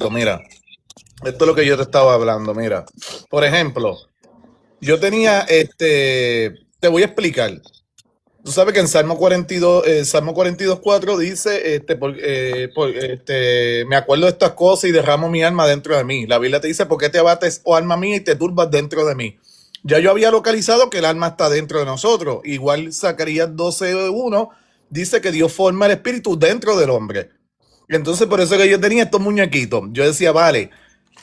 Mira, esto es lo que yo te estaba hablando. Mira, por ejemplo, yo tenía te voy a explicar. Tú sabes que en Salmo 42, Salmo 42:4 dice, me acuerdo de estas cosas y derramo mi alma dentro de mí. La Biblia te dice, ¿por qué te abates, oh alma mía, y te turbas dentro de mí? Ya yo había localizado que el alma está dentro de nosotros. Igual Zacarías 12:1 dice que Dios forma el espíritu dentro del hombre. Y entonces por eso que yo tenía estos muñequitos. Yo decía, vale,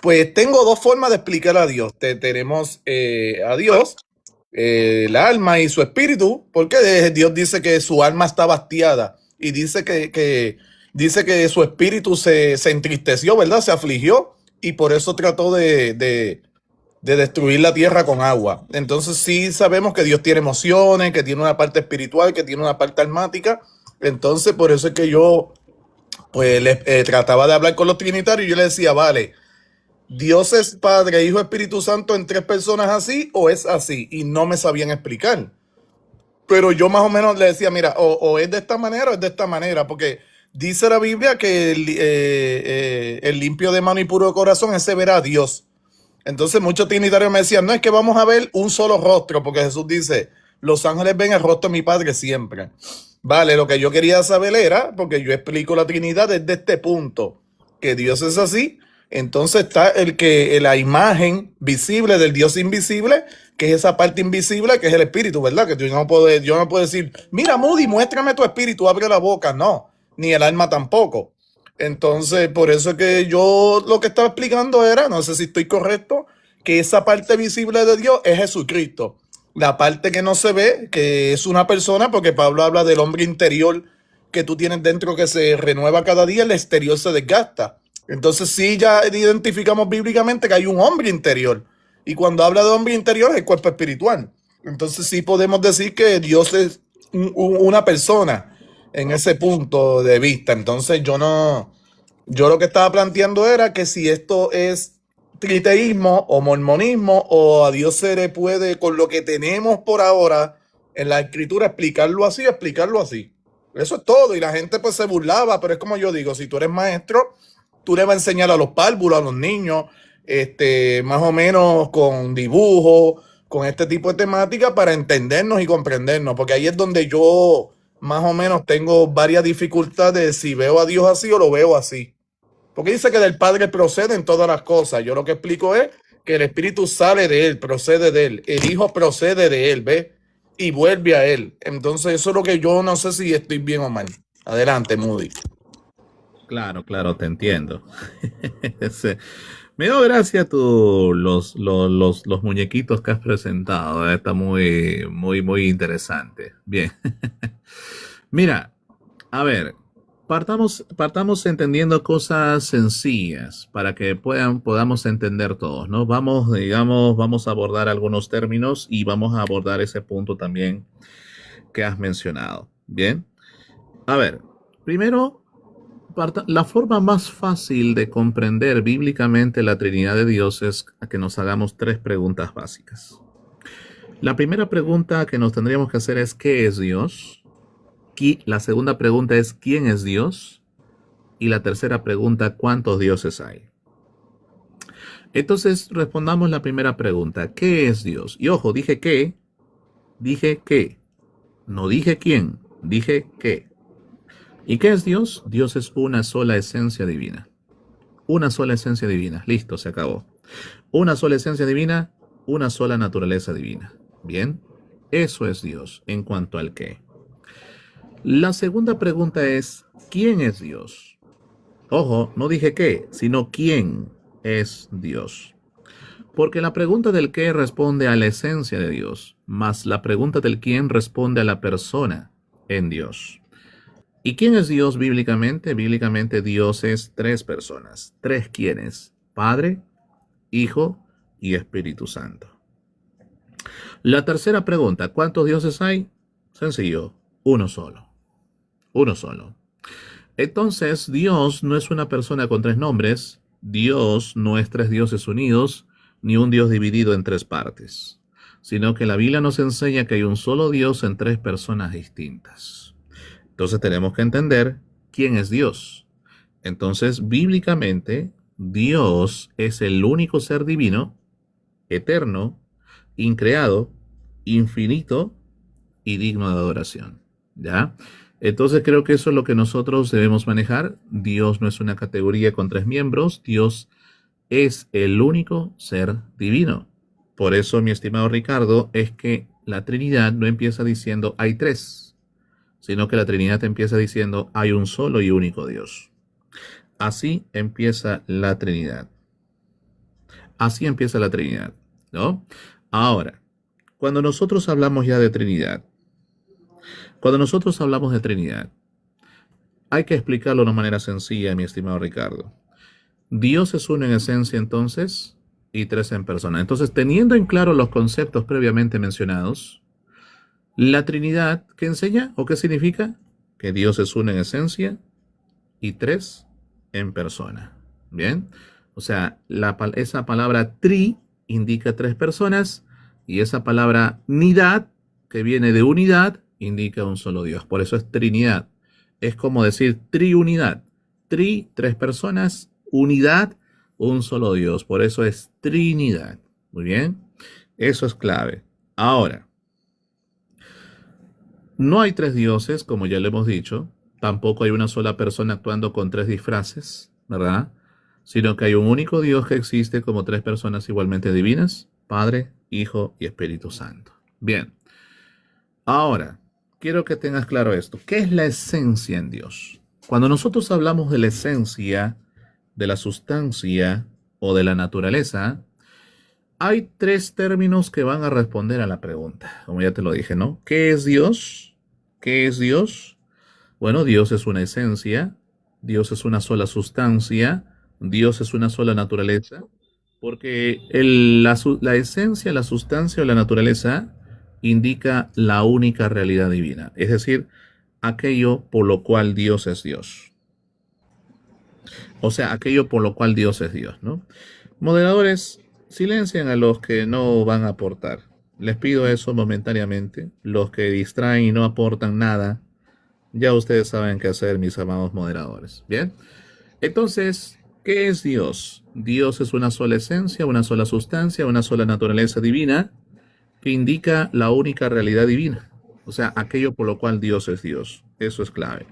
pues tengo dos formas de explicar a Dios. Tenemos a Dios, el alma y su espíritu, porque Dios dice que su alma está bastiada y dice dice que su espíritu se entristeció, ¿verdad? Se afligió y por eso trató de destruir la tierra con agua. Entonces sí sabemos que Dios tiene emociones, que tiene una parte espiritual, que tiene una parte almática. Entonces por eso es que yo pues trataba de hablar con los trinitarios y yo le decía, vale, ¿Dios es Padre, Hijo, Espíritu Santo en tres personas así o es así? Y no me sabían explicar. Pero yo más o menos le decía, mira, o es de esta manera o es de esta manera, porque dice la Biblia que el limpio de mano y puro de corazón, ese verá a Dios. Entonces muchos trinitarios me decían, no, es que vamos a ver un solo rostro, porque Jesús dice, los ángeles ven el rostro de mi Padre siempre. Vale, lo que yo quería saber era, porque yo explico la Trinidad desde este punto, que Dios es así, entonces está la imagen visible del Dios invisible, que es esa parte invisible, que es el espíritu, ¿verdad? Que yo no puedo decir, mira, Moody, muéstrame tu espíritu, abre la boca, no, ni el alma tampoco. Entonces, por eso es que yo lo que estaba explicando era, no sé si estoy correcto, que esa parte visible de Dios es Jesucristo. La parte que no se ve, que es una persona, porque Pablo habla del hombre interior que tú tienes dentro que se renueva cada día, el exterior se desgasta. Entonces sí ya identificamos bíblicamente que hay un hombre interior. Y cuando habla de hombre interior es el cuerpo espiritual. Entonces sí podemos decir que Dios es una persona en ese punto de vista. Entonces yo lo que estaba planteando era que si esto es triteísmo o mormonismo o a Dios se le puede, con lo que tenemos por ahora en la escritura, explicarlo así, explicarlo así. Eso es todo. Y la gente pues se burlaba, pero es como yo digo, si tú eres maestro, tú le vas a enseñar a los párvulos, a los niños, más o menos con dibujos, con este tipo de temática para entendernos y comprendernos, porque ahí es donde yo más o menos tengo varias dificultades si veo a Dios así o lo veo así. Porque dice que del Padre proceden todas las cosas. Yo lo que explico es que el Espíritu sale de Él, procede de Él. El Hijo procede de Él, ¿ves? Y vuelve a Él. Entonces eso es lo que yo no sé si estoy bien o mal. Adelante, Moody. Claro, claro, te entiendo. Sí. Me dio gracia los muñequitos que has presentado. Está muy interesante. Bien. Mira, a ver, partamos entendiendo cosas sencillas para que podamos entender todos, ¿no? Vamos a abordar algunos términos y vamos a abordar ese punto también que has mencionado. Bien. A ver, primero, la forma más fácil de comprender bíblicamente la Trinidad de Dios es que nos hagamos tres preguntas básicas. La primera pregunta que nos tendríamos que hacer es ¿qué es Dios? La segunda pregunta es ¿quién es Dios? Y la tercera pregunta, ¿cuántos dioses hay? Entonces respondamos la primera pregunta, ¿qué es Dios? Y ojo, dije qué, no dije quién, dije qué. ¿Y qué es Dios? Dios es una sola esencia divina. Una sola esencia divina. Listo, se acabó. Una sola esencia divina, una sola naturaleza divina. Bien, eso es Dios en cuanto al qué. La segunda pregunta es, ¿quién es Dios? Ojo, no dije qué, sino quién es Dios. Porque la pregunta del qué responde a la esencia de Dios, más la pregunta del quién responde a la persona en Dios. ¿Y quién es Dios bíblicamente? Bíblicamente Dios es tres personas. ¿Tres quiénes? Padre, Hijo y Espíritu Santo. La tercera pregunta, ¿cuántos dioses hay? Sencillo, uno solo. Uno solo. Entonces, Dios no es una persona con tres nombres, Dios no es tres dioses unidos, ni un Dios dividido en tres partes, sino que la Biblia nos enseña que hay un solo Dios en tres personas distintas. Entonces tenemos que entender quién es Dios. Entonces, bíblicamente, Dios es el único ser divino, eterno, increado, infinito y digno de adoración. ¿Ya? Entonces creo que eso es lo que nosotros debemos manejar. Dios no es una categoría con tres miembros. Dios es el único ser divino. Por eso, mi estimado Ricardo, es que la Trinidad no empieza diciendo hay tres, sino que la Trinidad empieza diciendo hay un solo y único Dios. Así empieza la Trinidad. Así empieza la Trinidad, ¿no? Ahora, cuando nosotros hablamos ya de Trinidad, cuando nosotros hablamos de Trinidad, hay que explicarlo de una manera sencilla, mi estimado Ricardo. Dios es uno en esencia entonces y tres en persona. Entonces, teniendo en claro los conceptos previamente mencionados, la Trinidad, ¿qué enseña o qué significa? Que Dios es uno en esencia y tres en persona. Bien, o sea, esa palabra tri indica tres personas y esa palabra nidad, que viene de unidad, indica un solo Dios. Por eso es Trinidad. Es como decir triunidad. Tri, tres personas, unidad, un solo Dios. Por eso es Trinidad. Muy bien, eso es clave. Ahora, no hay tres dioses, como ya lo hemos dicho. Tampoco hay una sola persona actuando con tres disfraces, ¿verdad? Sino que hay un único Dios que existe como tres personas igualmente divinas, Padre, Hijo y Espíritu Santo. Bien, ahora, quiero que tengas claro esto. ¿Qué es la esencia en Dios? Cuando nosotros hablamos de la esencia, de la sustancia o de la naturaleza, hay tres términos que van a responder a la pregunta, como ya te lo dije, ¿no? ¿Qué es Dios? ¿Qué es Dios? Bueno, Dios es una esencia, Dios es una sola sustancia, Dios es una sola naturaleza, porque la esencia, la sustancia o la naturaleza indica la única realidad divina, es decir, aquello por lo cual Dios es Dios. O sea, aquello por lo cual Dios es Dios, ¿no? Moderadores, silencian a los que no van a aportar. Les pido eso momentáneamente. Los que distraen y no aportan nada, ya ustedes saben qué hacer, mis amados moderadores. Bien. Entonces, ¿qué es Dios? Dios es una sola esencia, una sola sustancia, una sola naturaleza divina que indica la única realidad divina. O sea, aquello por lo cual Dios es Dios. Eso es clave.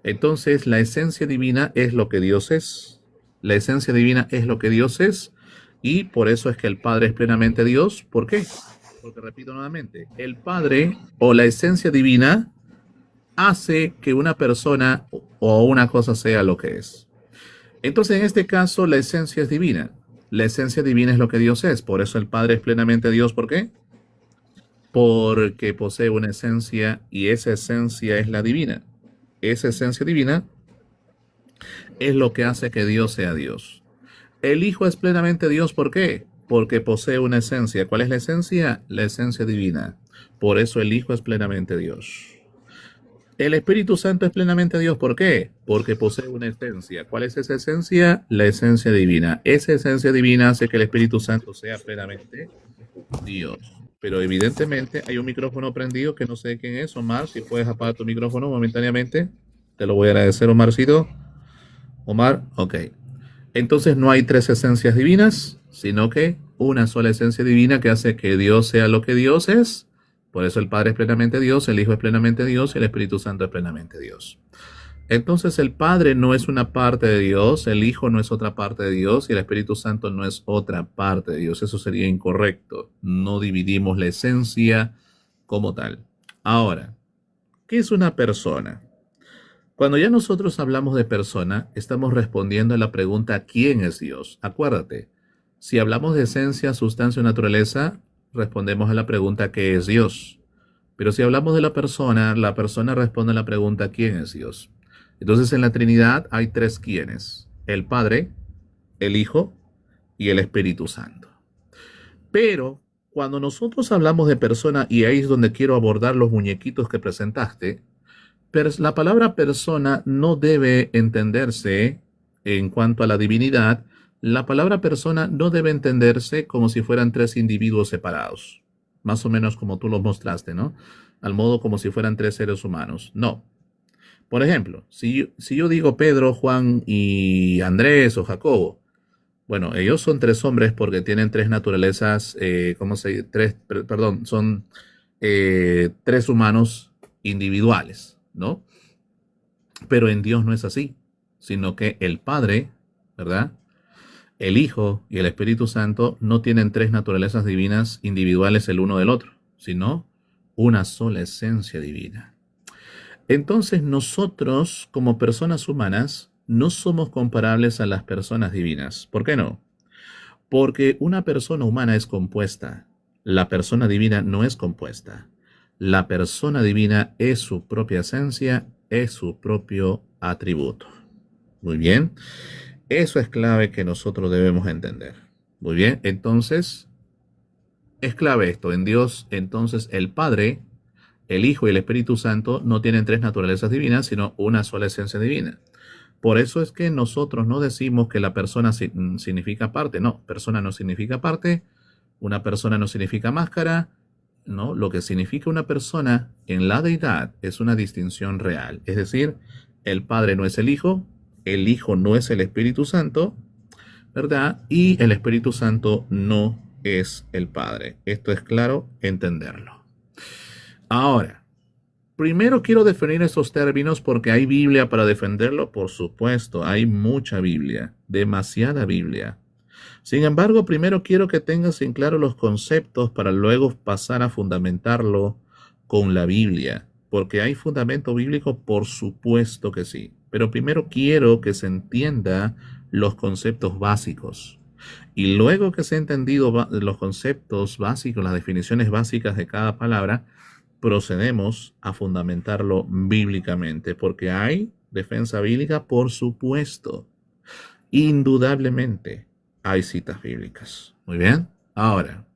Entonces, la esencia divina es lo que Dios es. La esencia divina es lo que Dios es. Y por eso es que el Padre es plenamente Dios. ¿Por qué? Porque repito nuevamente, el Padre o la esencia divina hace que una persona o una cosa sea lo que es. Entonces, en este caso, la esencia es divina. La esencia divina es lo que Dios es. Por eso el Padre es plenamente Dios. ¿Por qué? Porque posee una esencia y esa esencia es la divina. Esa esencia divina es lo que hace que Dios sea Dios. El Hijo es plenamente Dios. ¿Por qué? Porque posee una esencia. ¿Cuál es la esencia? La esencia divina. Por eso el Hijo es plenamente Dios. El Espíritu Santo es plenamente Dios. ¿Por qué? Porque posee una esencia. ¿Cuál es esa esencia? La esencia divina. Esa esencia divina hace que el Espíritu Santo sea plenamente Dios. Pero evidentemente hay un micrófono prendido que no sé quién es. Omar, si puedes apagar tu micrófono momentáneamente. Te lo voy a agradecer, Omarcito. Omar, ok. Entonces no hay tres esencias divinas, sino que una sola esencia divina que hace que Dios sea lo que Dios es. Por eso el Padre es plenamente Dios, el Hijo es plenamente Dios y el Espíritu Santo es plenamente Dios. Entonces el Padre no es una parte de Dios, el Hijo no es otra parte de Dios y el Espíritu Santo no es otra parte de Dios. Eso sería incorrecto. No dividimos la esencia como tal. Ahora, ¿qué es una persona? Cuando ya nosotros hablamos de persona, estamos respondiendo a la pregunta ¿quién es Dios? Acuérdate, si hablamos de esencia, sustancia o naturaleza, respondemos a la pregunta ¿qué es Dios? Pero si hablamos de la persona responde a la pregunta ¿quién es Dios? Entonces en la Trinidad hay tres quiénes: el Padre, el Hijo y el Espíritu Santo. Pero cuando nosotros hablamos de persona, y ahí es donde quiero abordar los muñequitos que presentaste, la palabra persona no debe entenderse en cuanto a la divinidad. La palabra persona no debe entenderse como si fueran tres individuos separados, más o menos como tú lo mostraste, ¿no? Al modo como si fueran tres seres humanos. No. Por ejemplo, si yo digo Pedro, Juan y Andrés o Jacobo, Bueno, ellos son tres hombres porque tienen tres naturalezas, ¿cómo se dice? Perdón, son tres humanos individuales, ¿no? Pero en Dios no es así, sino que el Padre, ¿verdad? El Hijo y el Espíritu Santo no tienen tres naturalezas divinas individuales el uno del otro, sino una sola esencia divina. Entonces nosotros, como personas humanas, no somos comparables a las personas divinas. ¿Por qué no? Porque una persona humana es compuesta. La persona divina no es compuesta. La persona divina es su propia esencia, es su propio atributo. Muy bien. Eso es clave que nosotros debemos entender. Muy bien. Entonces, es clave esto. En Dios, entonces, el Padre, el Hijo y el Espíritu Santo no tienen tres naturalezas divinas, sino una sola esencia divina. Por eso es que nosotros no decimos que la persona significa parte. No, persona no significa parte, una persona no significa máscara. No, lo que significa una persona en la deidad es una distinción real. Es decir, el Padre no es el Hijo no es el Espíritu Santo, ¿verdad? Y el Espíritu Santo no es el Padre. Esto es claro entenderlo. Ahora, primero quiero definir esos términos porque hay Biblia para defenderlo, por supuesto, hay mucha Biblia, demasiada Biblia. Sin embargo, primero quiero que tengas en claro los conceptos para luego pasar a fundamentarlo con la Biblia, porque hay fundamento bíblico, por supuesto que sí. Pero primero quiero que se entienda los conceptos básicos. Y luego que se ha entendido los conceptos básicos, las definiciones básicas de cada palabra, procedemos a fundamentarlo bíblicamente, porque hay defensa bíblica, por supuesto. Indudablemente hay citas bíblicas. Muy bien. Ahora,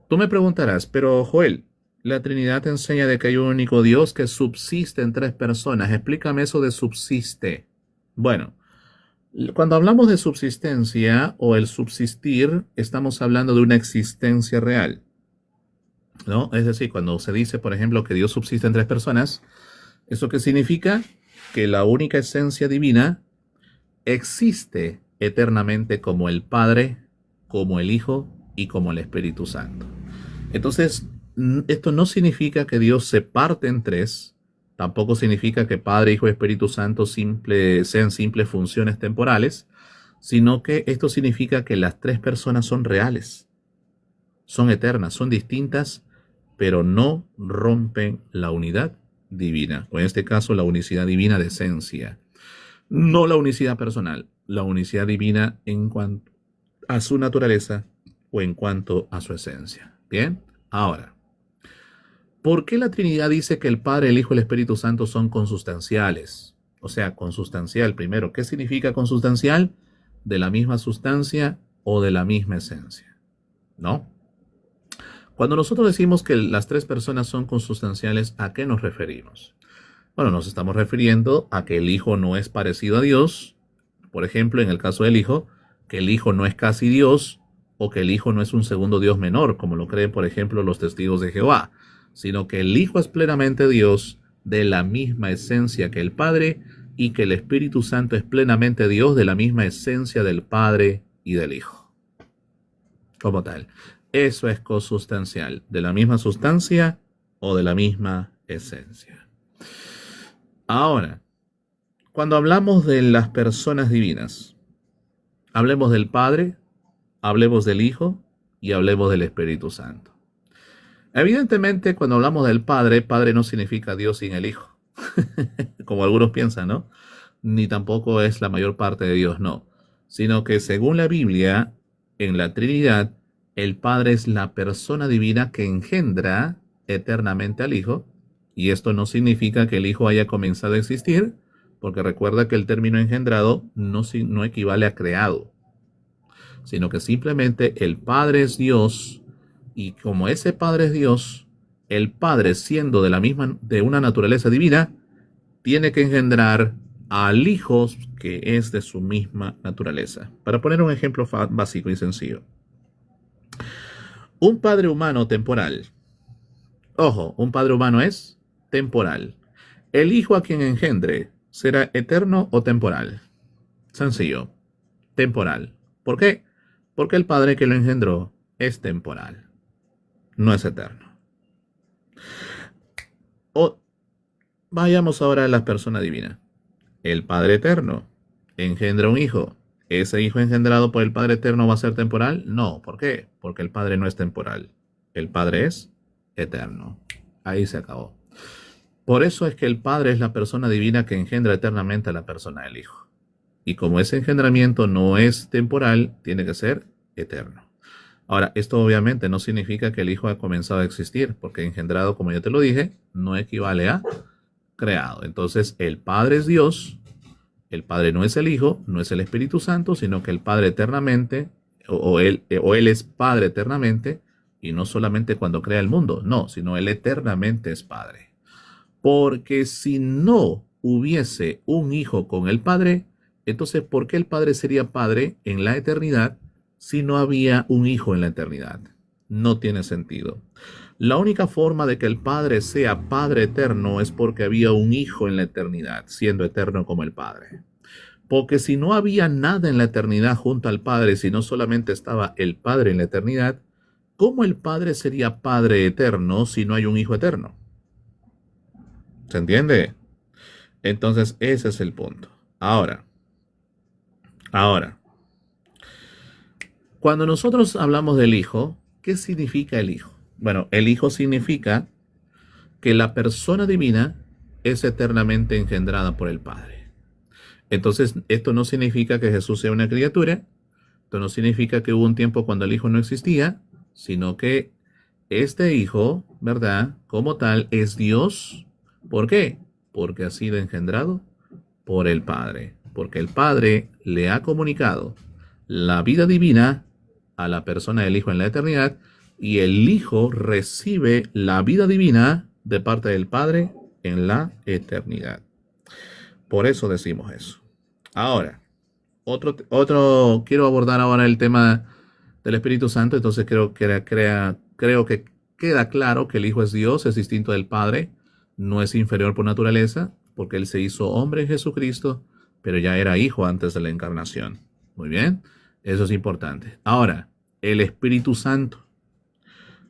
tú me preguntarás, pero Joel, la Trinidad enseña de que hay un único Dios que subsiste en tres personas. Explícame eso de subsiste. Bueno, cuando hablamos de subsistencia o el subsistir, estamos hablando de una existencia real, ¿no? Es decir, cuando se dice, por ejemplo, que Dios subsiste en tres personas, ¿eso qué significa? Que la única esencia divina existe eternamente como el Padre, como el Hijo y como el Espíritu Santo. Entonces, esto no significa que Dios se parte en tres, tampoco significa que Padre, Hijo y Espíritu Santo sean simples funciones temporales, sino que esto significa que las tres personas son reales, son eternas, son distintas, pero no rompen la unidad divina, o en este caso la unicidad divina de esencia. No la unicidad personal, la unicidad divina en cuanto a su naturaleza o en cuanto a su esencia. Bien, ahora, ¿por qué la Trinidad dice que el Padre, el Hijo y el Espíritu Santo son consustanciales? O sea, consustancial primero. ¿Qué significa consustancial? De la misma sustancia o de la misma esencia, ¿no? Cuando nosotros decimos que las tres personas son consustanciales, ¿a qué nos referimos? Bueno, nos estamos refiriendo a que el Hijo no es parecido a Dios, por ejemplo, en el caso del Hijo, que el Hijo no es casi Dios, o que el Hijo no es un segundo Dios menor, como lo creen, por ejemplo, los testigos de Jehová, sino que el Hijo es plenamente Dios, de la misma esencia que el Padre, y que el Espíritu Santo es plenamente Dios, de la misma esencia del Padre y del Hijo. Como tal, eso es consustancial, de la misma sustancia o de la misma esencia. Ahora, cuando hablamos de las personas divinas, hablemos del Padre, hablemos del Hijo y hablemos del Espíritu Santo. Evidentemente, cuando hablamos del Padre, Padre no significa Dios sin el Hijo, como algunos piensan, ¿no? Ni tampoco es la mayor parte de Dios, no. Sino que según la Biblia, en la Trinidad, el Padre es la persona divina que engendra eternamente al Hijo, y esto no significa que el Hijo haya comenzado a existir, porque recuerda que el término engendrado no equivale a creado, sino que simplemente el Padre es Dios, y como ese Padre es Dios, el Padre, siendo de una naturaleza divina, tiene que engendrar al Hijo que es de su misma naturaleza. Para poner un ejemplo básico y sencillo. Un padre humano temporal. Ojo, un padre humano es temporal. El Hijo a quien engendre, ¿será eterno o temporal? Sencillo. temporal. ¿Por qué? Porque el Padre que lo engendró es temporal, no es eterno. O vayamos ahora a la persona divina. El Padre eterno engendra un hijo. ¿Ese hijo engendrado por el Padre eterno va a ser temporal? No. ¿Por qué? Porque el Padre no es temporal. El Padre es eterno. Ahí se acabó. Por eso es que el Padre es la persona divina que engendra eternamente a la persona del Hijo. Y como ese engendramiento no es temporal, tiene que ser eterno. Ahora, esto obviamente no significa que el Hijo ha comenzado a existir, porque engendrado, como ya te lo dije, no equivale a creado. Entonces, el Padre es Dios, el Padre no es el Hijo, no es el Espíritu Santo, sino que el Padre eternamente, o él es Padre eternamente, y no solamente cuando crea el mundo, no, sino Él eternamente es Padre. Porque si no hubiese un Hijo con el Padre, entonces, ¿por qué el Padre sería Padre en la eternidad si no había un Hijo en la eternidad? No tiene sentido. La única forma de que el Padre sea Padre eterno es porque había un Hijo en la eternidad, siendo eterno como el Padre. Porque si no había nada en la eternidad junto al Padre, sino solamente estaba el Padre en la eternidad, ¿cómo el Padre sería Padre eterno si no hay un Hijo eterno? ¿Se entiende? Entonces, ese es el punto. Ahora, cuando nosotros hablamos del Hijo, ¿qué significa el Hijo? Bueno, el Hijo significa que la persona divina es eternamente engendrada por el Padre. Entonces, esto no significa que Jesús sea una criatura, esto no significa que hubo un tiempo cuando el Hijo no existía, sino que este Hijo, ¿verdad? Como tal, es Dios. ¿Por qué? Porque ha sido engendrado por el Padre, porque el Padre le ha comunicado la vida divina a la persona del Hijo en la eternidad, y el Hijo recibe la vida divina de parte del Padre en la eternidad. Por eso decimos eso. Ahora, quiero abordar ahora el tema del Espíritu Santo. Entonces creo que queda claro que el Hijo es Dios, es distinto del Padre, no es inferior por naturaleza, porque Él se hizo hombre en Jesucristo, pero ya era Hijo antes de la encarnación. Muy bien, eso es importante. Ahora, el Espíritu Santo.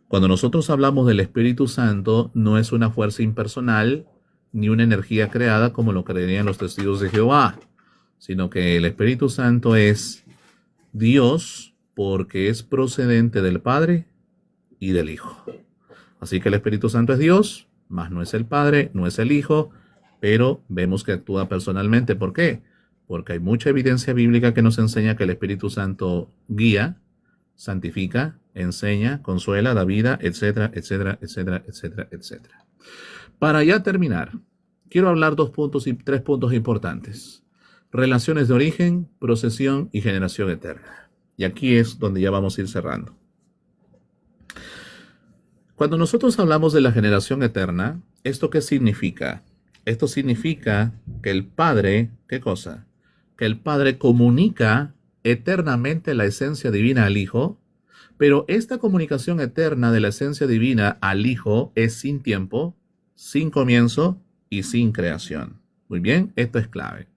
Cuando nosotros hablamos del Espíritu Santo, no es una fuerza impersonal ni una energía creada como lo creerían los testigos de Jehová, sino que el Espíritu Santo es Dios porque es procedente del Padre y del Hijo. Así que el Espíritu Santo es Dios, mas no es el Padre, no es el Hijo, pero vemos que actúa personalmente. ¿Por qué? Porque hay mucha evidencia bíblica que nos enseña que el Espíritu Santo guía, santifica, enseña, consuela, da vida, etcétera, etcétera, etcétera, etcétera, etcétera. Para ya terminar, quiero hablar tres puntos importantes. Relaciones de origen, procesión y generación eterna. Y aquí es donde ya vamos a ir cerrando. Cuando nosotros hablamos de la generación eterna, ¿esto qué significa? Esto significa que el Padre, ¿qué cosa? Que el Padre comunica eternamente la esencia divina al Hijo, pero esta comunicación eterna de la esencia divina al Hijo es sin tiempo, sin comienzo y sin creación. Muy bien, esto es clave.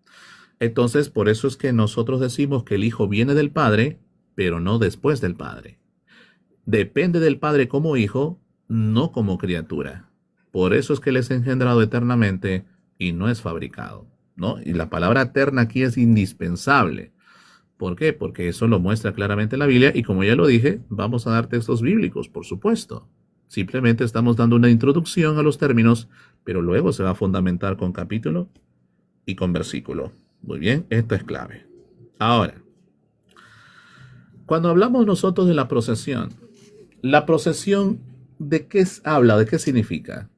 Entonces, por eso es que nosotros decimos que el Hijo viene del Padre, pero no después del Padre. Depende del Padre como Hijo, no como criatura. Por eso es que Él es engendrado eternamente y no es fabricado, ¿no? Y la palabra eterna aquí es indispensable. ¿Por qué? Porque eso lo muestra claramente la Biblia, y como ya lo dije, vamos a dar textos bíblicos, por supuesto. Simplemente estamos dando una introducción a los términos, pero luego se va a fundamentar con capítulo y con versículo. Muy bien, esto es clave. Ahora, cuando hablamos nosotros de la procesión, ¿de qué habla? ¿De qué significa?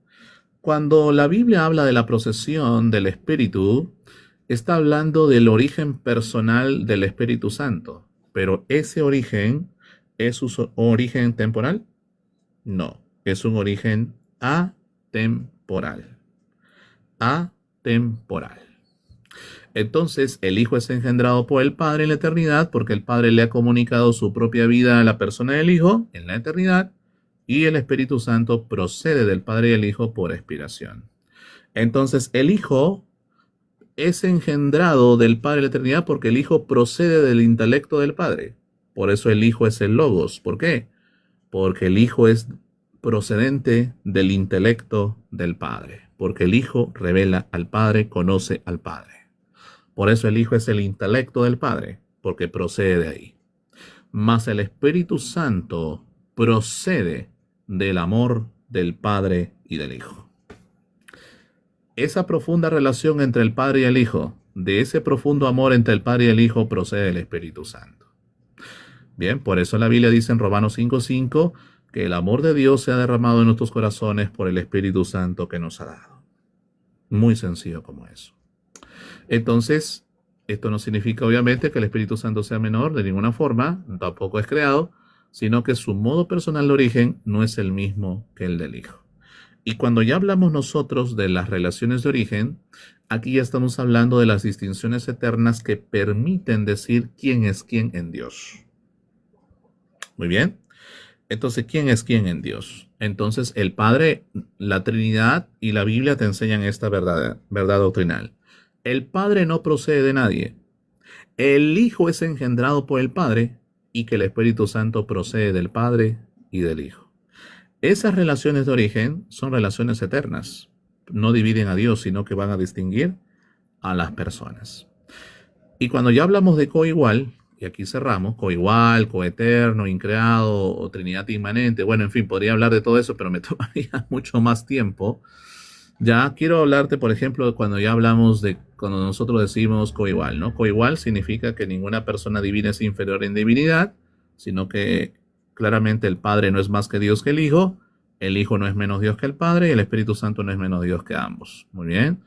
Cuando la Biblia habla de la procesión del Espíritu, está hablando del origen personal del Espíritu Santo. Pero ¿ese origen es su origen temporal? No, es un origen atemporal. Atemporal. Entonces, el Hijo es engendrado por el Padre en la eternidad porque el Padre le ha comunicado su propia vida a la persona del Hijo en la eternidad, y el Espíritu Santo procede del Padre y el Hijo por expiración. Entonces, el Hijo es engendrado del Padre de la eternidad porque el Hijo procede del intelecto del Padre. Por eso el Hijo es el Logos. ¿Por qué? Porque el Hijo es procedente del intelecto del Padre. Porque el Hijo revela al Padre, conoce al Padre. Por eso el Hijo es el intelecto del Padre, porque procede de ahí. Mas el Espíritu Santo procede del amor del Padre y del Hijo. Esa profunda relación entre el Padre y el Hijo, de ese profundo amor entre el Padre y el Hijo, procede el Espíritu Santo. Bien, por eso la Biblia dice en Romanos 5:5 que el amor de Dios se ha derramado en nuestros corazones por el Espíritu Santo que nos ha dado. Muy sencillo como eso. Entonces, esto no significa obviamente que el Espíritu Santo sea menor de ninguna forma, tampoco es creado, sino que su modo personal de origen no es el mismo que el del Hijo. Y cuando ya hablamos nosotros de las relaciones de origen, aquí ya estamos hablando de las distinciones eternas que permiten decir quién es quién en Dios. Muy bien. Entonces, ¿quién es quién en Dios? Entonces, el Padre, la Trinidad y la Biblia te enseñan esta verdad doctrinal. El Padre no procede de nadie. El Hijo es engendrado por el Padre y que el Espíritu Santo procede del Padre y del Hijo. Esas relaciones de origen son relaciones eternas. No dividen a Dios, sino que van a distinguir a las personas. Y cuando ya hablamos de coigual, y aquí cerramos, coigual, coeterno, increado o Trinidad inmanente, bueno, en fin, podría hablar de todo eso, pero me tomaría mucho más tiempo. Ya quiero hablarte, por ejemplo, de cuando ya hablamos de cuando nosotros decimos coigual, ¿no? Coigual significa que ninguna persona divina es inferior en divinidad, sino que claramente el Padre no es más que Dios que el Hijo no es menos Dios que el Padre y el Espíritu Santo no es menos Dios que ambos. Muy bien.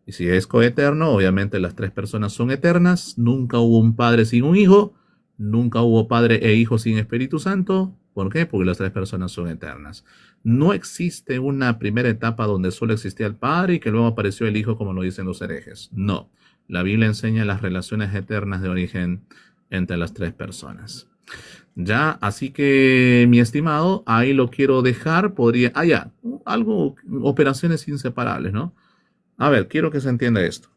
Y si es coeterno, obviamente las tres personas son eternas. Nunca hubo un Padre sin un Hijo, nunca hubo Padre e Hijo sin Espíritu Santo. ¿Por qué? Porque las tres personas son eternas. No existe una primera etapa donde solo existía el Padre y que luego apareció el Hijo, como lo dicen los herejes. No. La Biblia enseña las relaciones eternas de origen entre las tres personas. Ya, así que, mi estimado, ahí lo quiero dejar. Podría... ya, algo, operaciones inseparables, ¿no? A ver, quiero que se entienda esto.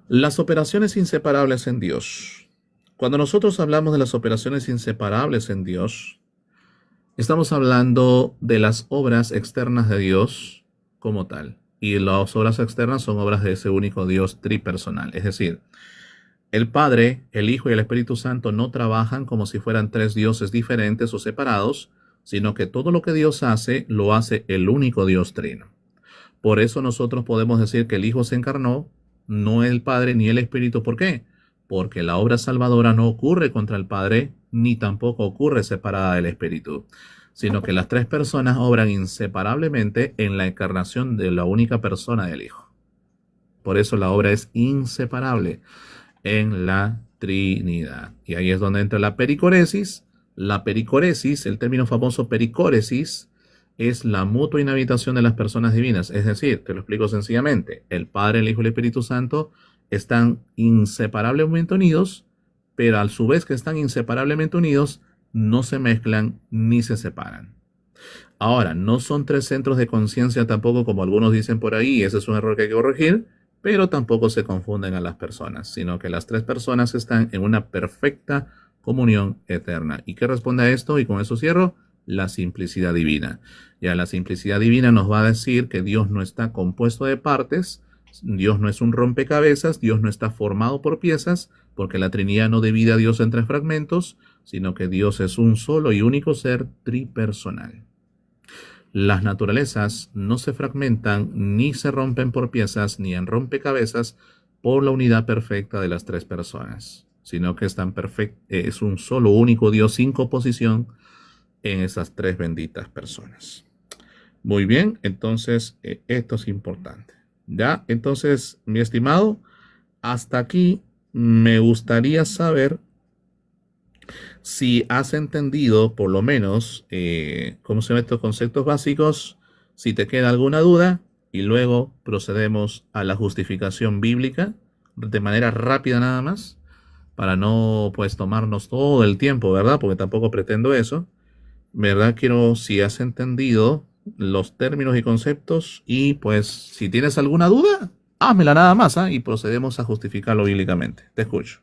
Las operaciones inseparables en Dios. Cuando nosotros hablamos de las operaciones inseparables en Dios, estamos hablando de las obras externas de Dios como tal. Y las obras externas son obras de ese único Dios tripersonal. Es decir, el Padre, el Hijo y el Espíritu Santo no trabajan como si fueran tres dioses diferentes o separados, sino que todo lo que Dios hace, lo hace el único Dios trino. Por eso nosotros podemos decir que el Hijo se encarnó, no el Padre ni el Espíritu. ¿Por qué? Porque la obra salvadora no ocurre contra el Padre, ni tampoco ocurre separada del Espíritu, sino que las tres personas obran inseparablemente en la encarnación de la única persona del Hijo. Por eso la obra es inseparable en la Trinidad. Y ahí es donde entra la pericoresis. La pericoresis, el término famoso pericoresis, es la mutua inhabitación de las personas divinas. Es decir, te lo explico sencillamente, el Padre, el Hijo y el Espíritu Santo están inseparablemente unidos, pero a su vez que están inseparablemente unidos, no se mezclan ni se separan. Ahora, no son tres centros de conciencia tampoco, como algunos dicen por ahí, ese es un error que hay que corregir, pero tampoco se confunden a las personas, sino que las tres personas están en una perfecta comunión eterna. ¿Y qué responde a esto? Y con eso cierro. La simplicidad divina. Ya la simplicidad divina nos va a decir que Dios no está compuesto de partes, Dios no es un rompecabezas, Dios no está formado por piezas, porque la Trinidad no divide a Dios en tres fragmentos, sino que Dios es un solo y único ser tripersonal. Las naturalezas no se fragmentan ni se rompen por piezas ni en rompecabezas por la unidad perfecta de las tres personas, sino que es un solo único Dios sin composición en esas tres benditas personas. Muy bien, entonces esto es importante. Ya, entonces, mi estimado, hasta aquí me gustaría saber si has entendido, por lo menos, cómo se ven estos conceptos básicos, si te queda alguna duda, y luego procedemos a la justificación bíblica de manera rápida nada más, para no pues tomarnos todo el tiempo, ¿verdad? Porque tampoco pretendo eso. ¿Verdad? Quiero si has entendido los términos y conceptos y pues si tienes alguna duda, Házmela nada más, ¿ah? Y procedemos a justificarlo bíblicamente. Te escucho.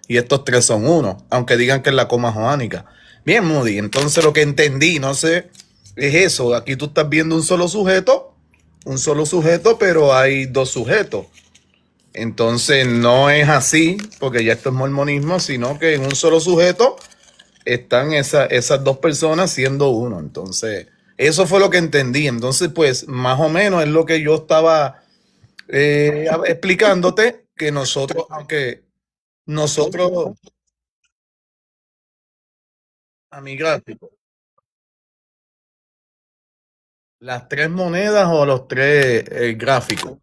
Y estos tres son uno, aunque digan que es la coma joánica. Bien, Moody, entonces lo que entendí, no sé, es eso. Aquí tú estás viendo un solo sujeto, pero hay dos sujetos. Entonces no es así, porque ya esto es mormonismo, sino que en un solo sujeto están esas dos personas siendo uno. Entonces, eso fue lo que entendí. Entonces, pues, más o menos es lo que yo estaba explicándote, que nosotros, aunque nosotros, a mi gráfico, las tres monedas o los tres gráficos.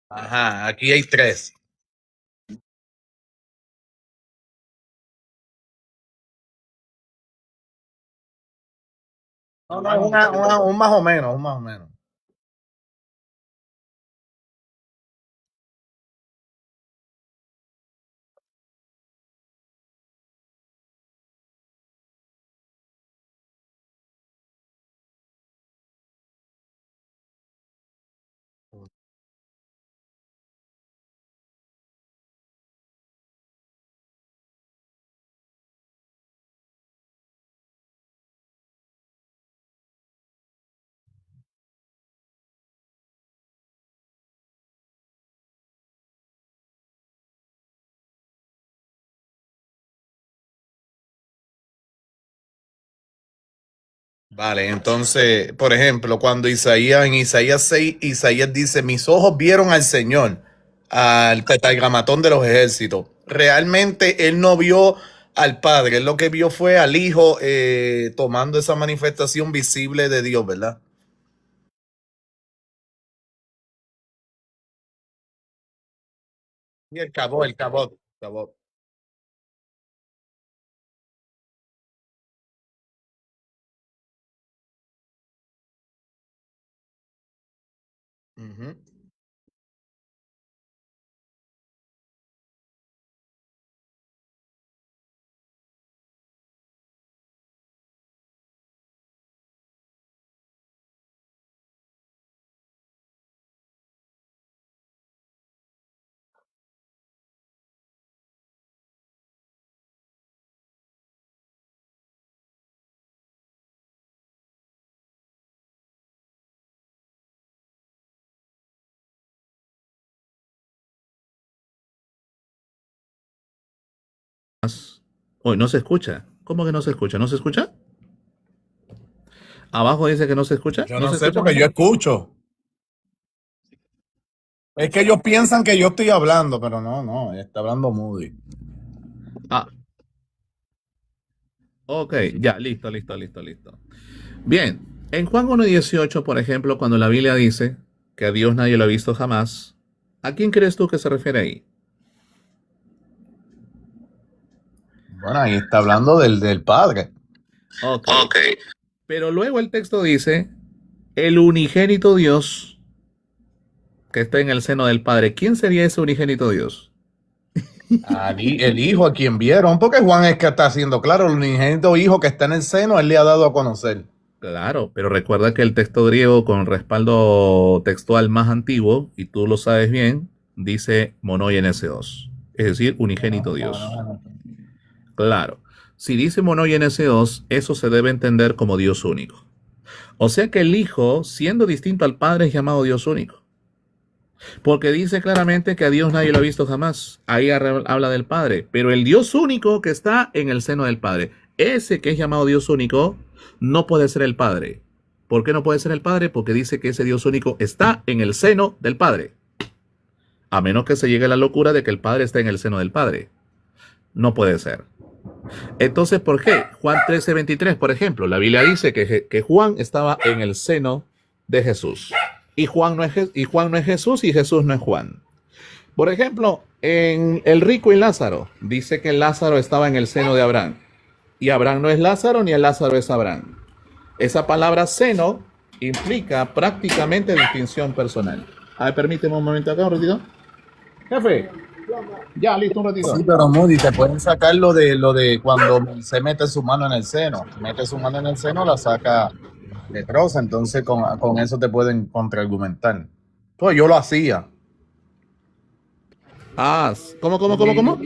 Ajá, aquí hay tres. No, no, un más o menos, un más o menos. Vale, entonces, por ejemplo, cuando en Isaías 6, Isaías dice, mis ojos vieron al Señor, al tetragramatón de los ejércitos. Realmente él no vio al Padre, él lo que vio fue al Hijo tomando esa manifestación visible de Dios, ¿verdad? Y el cabot. Ujú. Hoy no se escucha. ¿Cómo que no se escucha? ¿No se escucha? Abajo dice que no se escucha. Yo ¿No no se sé escucha, porque yo Manuel? escucho. Es que ellos piensan que yo estoy hablando, pero no, no, está hablando Moody. Ah, ok, ya, listo, listo, listo, listo. Bien, en Juan 1:18, por ejemplo, cuando la Biblia dice que a Dios nadie lo ha visto jamás, ¿a quién crees tú que se refiere ahí? Bueno, ahí está hablando del Padre. Ok, Ok. pero luego el texto dice, el unigénito Dios que está en el seno del Padre. ¿Quién sería ese unigénito Dios? El hijo a quien vieron, porque Juan es que está haciendo claro, el unigénito hijo que está en el seno, él le ha dado a conocer. Claro, pero recuerda que el texto griego con respaldo textual más antiguo, y tú lo sabes bien, dice monogenes, es decir, unigénito Dios. Claro, si dice monogenes, eso se debe entender como Dios único. O sea que el Hijo, siendo distinto al Padre, es llamado Dios único. Porque dice claramente que a Dios nadie lo ha visto jamás. Ahí habla del Padre. Pero el Dios único que está en el seno del Padre, ese que es llamado Dios único, no puede ser el Padre. ¿Por qué no puede ser el Padre? Porque dice que ese Dios único está en el seno del Padre. A menos que se llegue a la locura de que el Padre está en el seno del Padre. No puede ser. Entonces, ¿por qué? Juan 13:23, por ejemplo, la Biblia dice que Juan estaba en el seno de Jesús. Y Juan no es Jesús y Jesús no es Juan. Por ejemplo, en el rico y Lázaro, dice que Lázaro estaba en el seno de Abraham. Y Abraham no es Lázaro ni el Lázaro es Abraham. Esa palabra seno implica prácticamente distinción personal. A ver, permíteme un momento acá, un ratito. Jefe, ya, listo, un ratito. Sí, pero Moody, te pueden sacar lo de cuando se mete su mano en el seno. Mete su mano en el seno, la saca de troza, entonces con eso te pueden contraargumentar. Pues yo lo hacía. Ah, ¿cómo?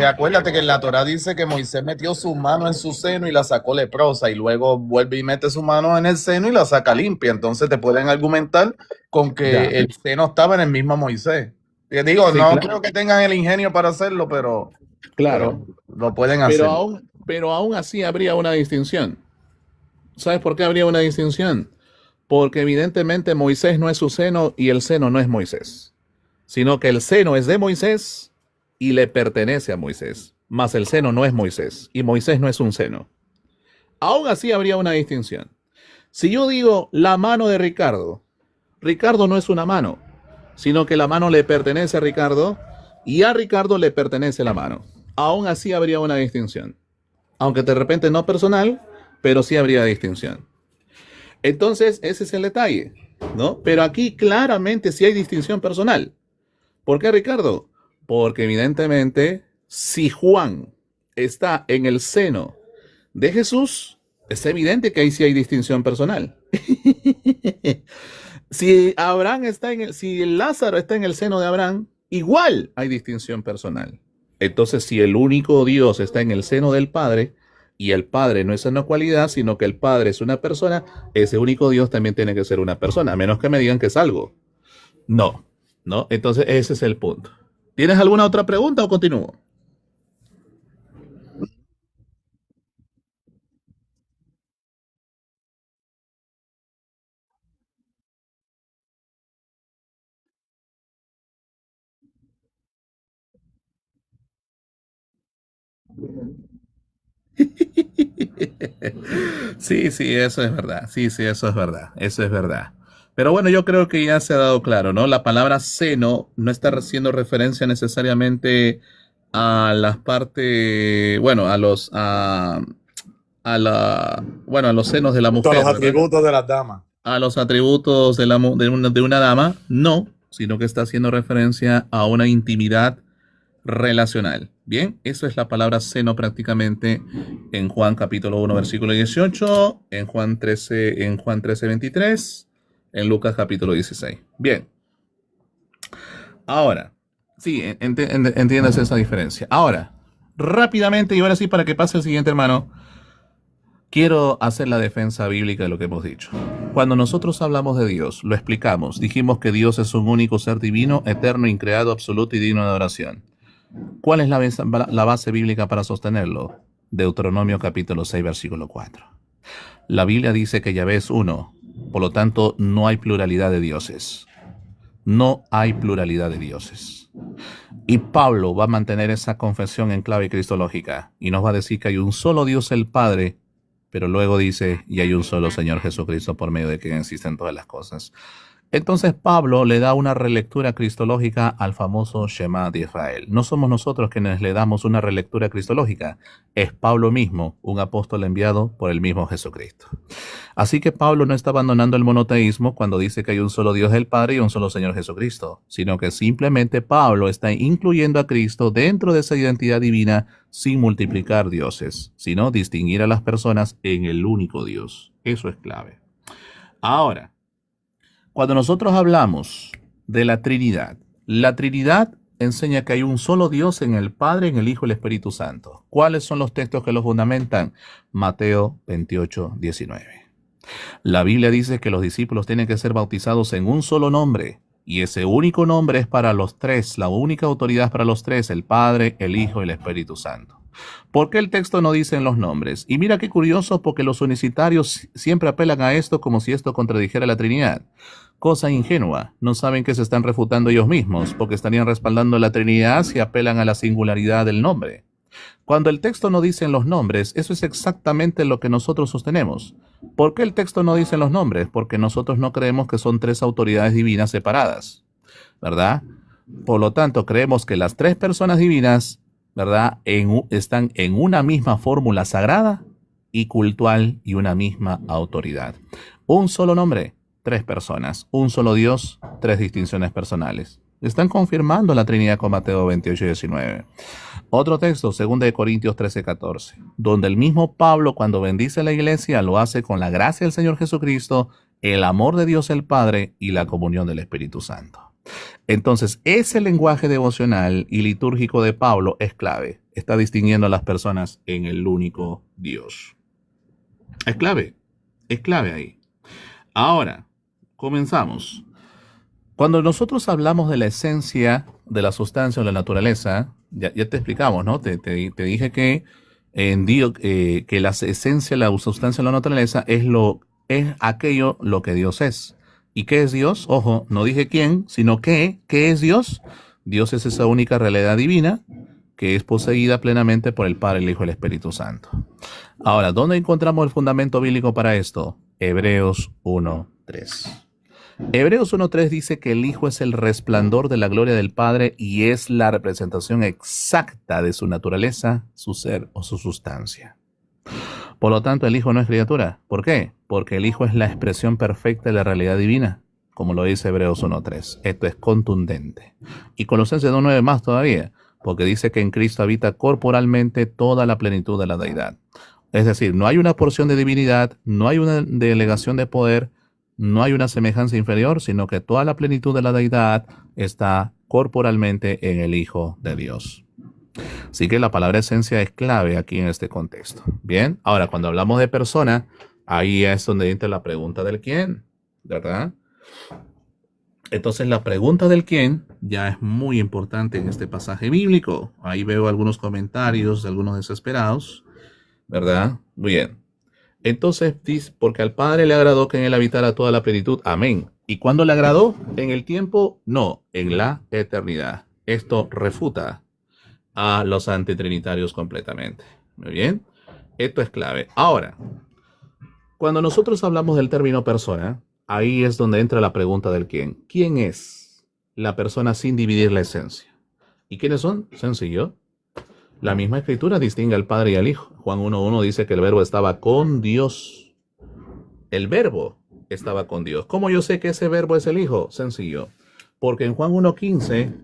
Acuérdate que en la Torá dice que Moisés metió su mano en su seno y la sacó leprosa y luego vuelve y mete su mano en el seno y la saca limpia. Entonces te pueden argumentar con que Ya. el seno estaba en el mismo Moisés. Te digo, Sí, no claro. creo que tengan el ingenio para hacerlo, Claro. pero lo pueden hacer. Pero aún así habría una distinción. ¿Sabes por qué habría una distinción? Porque evidentemente Moisés no es su seno y el seno no es Moisés, sino que el seno es de Moisés y le pertenece a Moisés, mas el seno no es Moisés y Moisés no es un seno. Aún así habría una distinción. Si yo digo la mano de Ricardo, Ricardo no es una mano, sino que la mano le pertenece a Ricardo y a Ricardo le pertenece la mano. Aún así habría una distinción. Aunque de repente no personal, pero sí habría distinción. Entonces, ese es el detalle, ¿no? Pero aquí claramente sí hay distinción personal. ¿Por qué, Ricardo? Porque evidentemente, si Juan está en el seno de Jesús, es evidente que ahí sí hay distinción personal. Si Abraham está si Lázaro está en el seno de Abraham, igual hay distinción personal. Entonces, si el único Dios está en el seno del Padre, y el Padre no es una cualidad, sino que el Padre es una persona, ese único Dios también tiene que ser una persona, a menos que me digan que es algo. No, ¿no? Entonces, ese es el punto. ¿Tienes alguna otra pregunta o continúo? Sí, sí, eso es verdad. Sí, sí, eso es verdad. Eso es verdad. Pero bueno, yo creo que ya se ha dado claro, ¿no? La palabra seno no está haciendo referencia necesariamente a las partes, bueno, a los senos de la Junto a mujer, los ¿verdad? atributos de las damas. A los atributos de una dama, no, sino que está haciendo referencia a una intimidad relacional. Bien, eso es la palabra seno prácticamente en Juan capítulo 1 versículo 18, en Juan 13 23, en Lucas capítulo 16. Bien, ahora, sí, entiendes esa diferencia. Ahora, rápidamente y ahora sí para que pase el siguiente hermano, quiero hacer la defensa bíblica de lo que hemos dicho. Cuando nosotros hablamos de Dios, lo explicamos, dijimos que Dios es un único ser divino, eterno, increado, absoluto y digno de adoración. ¿Cuál es la base bíblica para sostenerlo? Deuteronomio capítulo 6, versículo 4. La Biblia dice que Yahvé es uno, por lo tanto no hay pluralidad de dioses. No hay pluralidad de dioses. Y Pablo va a mantener esa confesión en clave cristológica y nos va a decir que hay un solo Dios el Padre, pero luego dice, y hay un solo Señor Jesucristo por medio de quien existen todas las cosas. Entonces Pablo le da una relectura cristológica al famoso Shema de Israel. No somos nosotros quienes le damos una relectura cristológica, es Pablo mismo, un apóstol enviado por el mismo Jesucristo. Así que Pablo no está abandonando el monoteísmo cuando dice que hay un solo Dios el Padre y un solo Señor Jesucristo, sino que simplemente Pablo está incluyendo a Cristo dentro de esa identidad divina sin multiplicar dioses, sino distinguir a las personas en el único Dios. Eso es clave. Ahora, cuando nosotros hablamos de la Trinidad enseña que hay un solo Dios en el Padre, en el Hijo y el Espíritu Santo. ¿Cuáles son los textos que lo fundamentan? Mateo 28, 19. La Biblia dice que los discípulos tienen que ser bautizados en un solo nombre, y ese único nombre es para los tres, la única autoridad para los tres, el Padre, el Hijo y el Espíritu Santo. ¿Por qué el texto no dice los nombres? Y mira qué curioso, porque los unicitarios siempre apelan a esto como si esto contradijera la Trinidad. Cosa ingenua, no saben que se están refutando ellos mismos, porque estarían respaldando la Trinidad si apelan a la singularidad del nombre. Cuando el texto no dice los nombres, eso es exactamente lo que nosotros sostenemos. ¿Por qué el texto no dice los nombres? Porque nosotros no creemos que son tres autoridades divinas separadas, ¿verdad? Por lo tanto, creemos que las tres personas divinas, ¿verdad?, están en una misma fórmula sagrada y cultual y una misma autoridad. Un solo nombre, tres personas. Un solo Dios, tres distinciones personales. Están confirmando la Trinidad con Mateo 28 y 19. Otro texto, 2 Corintios 13, 14, donde el mismo Pablo, cuando bendice a la iglesia, lo hace con la gracia del Señor Jesucristo, el amor de Dios el Padre y la comunión del Espíritu Santo. Entonces, ese lenguaje devocional y litúrgico de Pablo es clave. Está distinguiendo a las personas en el único Dios. Es clave ahí. Ahora, comenzamos. Cuando nosotros hablamos de la esencia de la sustancia o la naturaleza, ya te explicamos, ¿no? Te dije que que la esencia, la sustancia o la naturaleza es aquello lo que Dios es. ¿Y qué es Dios? Ojo, no dije quién, sino qué. ¿Qué es Dios? Dios es esa única realidad divina que es poseída plenamente por el Padre, el Hijo y el Espíritu Santo. Ahora, ¿dónde encontramos el fundamento bíblico para esto? Hebreos 1:3. Hebreos 1:3 dice que el Hijo es el resplandor de la gloria del Padre y es la representación exacta de su naturaleza, su ser o su sustancia. Por lo tanto, el Hijo no es criatura. ¿Por qué? Porque el Hijo es la expresión perfecta de la realidad divina, como lo dice Hebreos 1:3. Esto es contundente. Y Colosenses 2:9 más todavía, porque dice que en Cristo habita corporalmente toda la plenitud de la deidad. Es decir, no hay una porción de divinidad, no hay una delegación de poder, no hay una semejanza inferior, sino que toda la plenitud de la deidad está corporalmente en el Hijo de Dios. Así que la palabra esencia es clave aquí en este contexto. Bien, ahora cuando hablamos de persona, ahí es donde entra la pregunta del quién, ¿verdad? Entonces la pregunta del quién ya es muy importante en este pasaje bíblico. Ahí veo algunos comentarios de algunos desesperados, ¿verdad? Muy bien. Entonces dice, porque al Padre le agradó que en él habitara toda la plenitud. Amén. ¿Y cuándo le agradó? ¿En el tiempo? No, en la eternidad. Esto refuta a los antitrinitarios completamente. Muy bien. Esto es clave. Ahora, cuando nosotros hablamos del término persona, ahí es donde entra la pregunta del quién. ¿Quién es la persona sin dividir la esencia? ¿Y quiénes son? Sencillo. La misma escritura distingue al Padre y al Hijo. Juan 1:1 dice que el verbo estaba con Dios. El verbo estaba con Dios. ¿Cómo yo sé que ese verbo es el Hijo? Sencillo. Porque en Juan 1:15,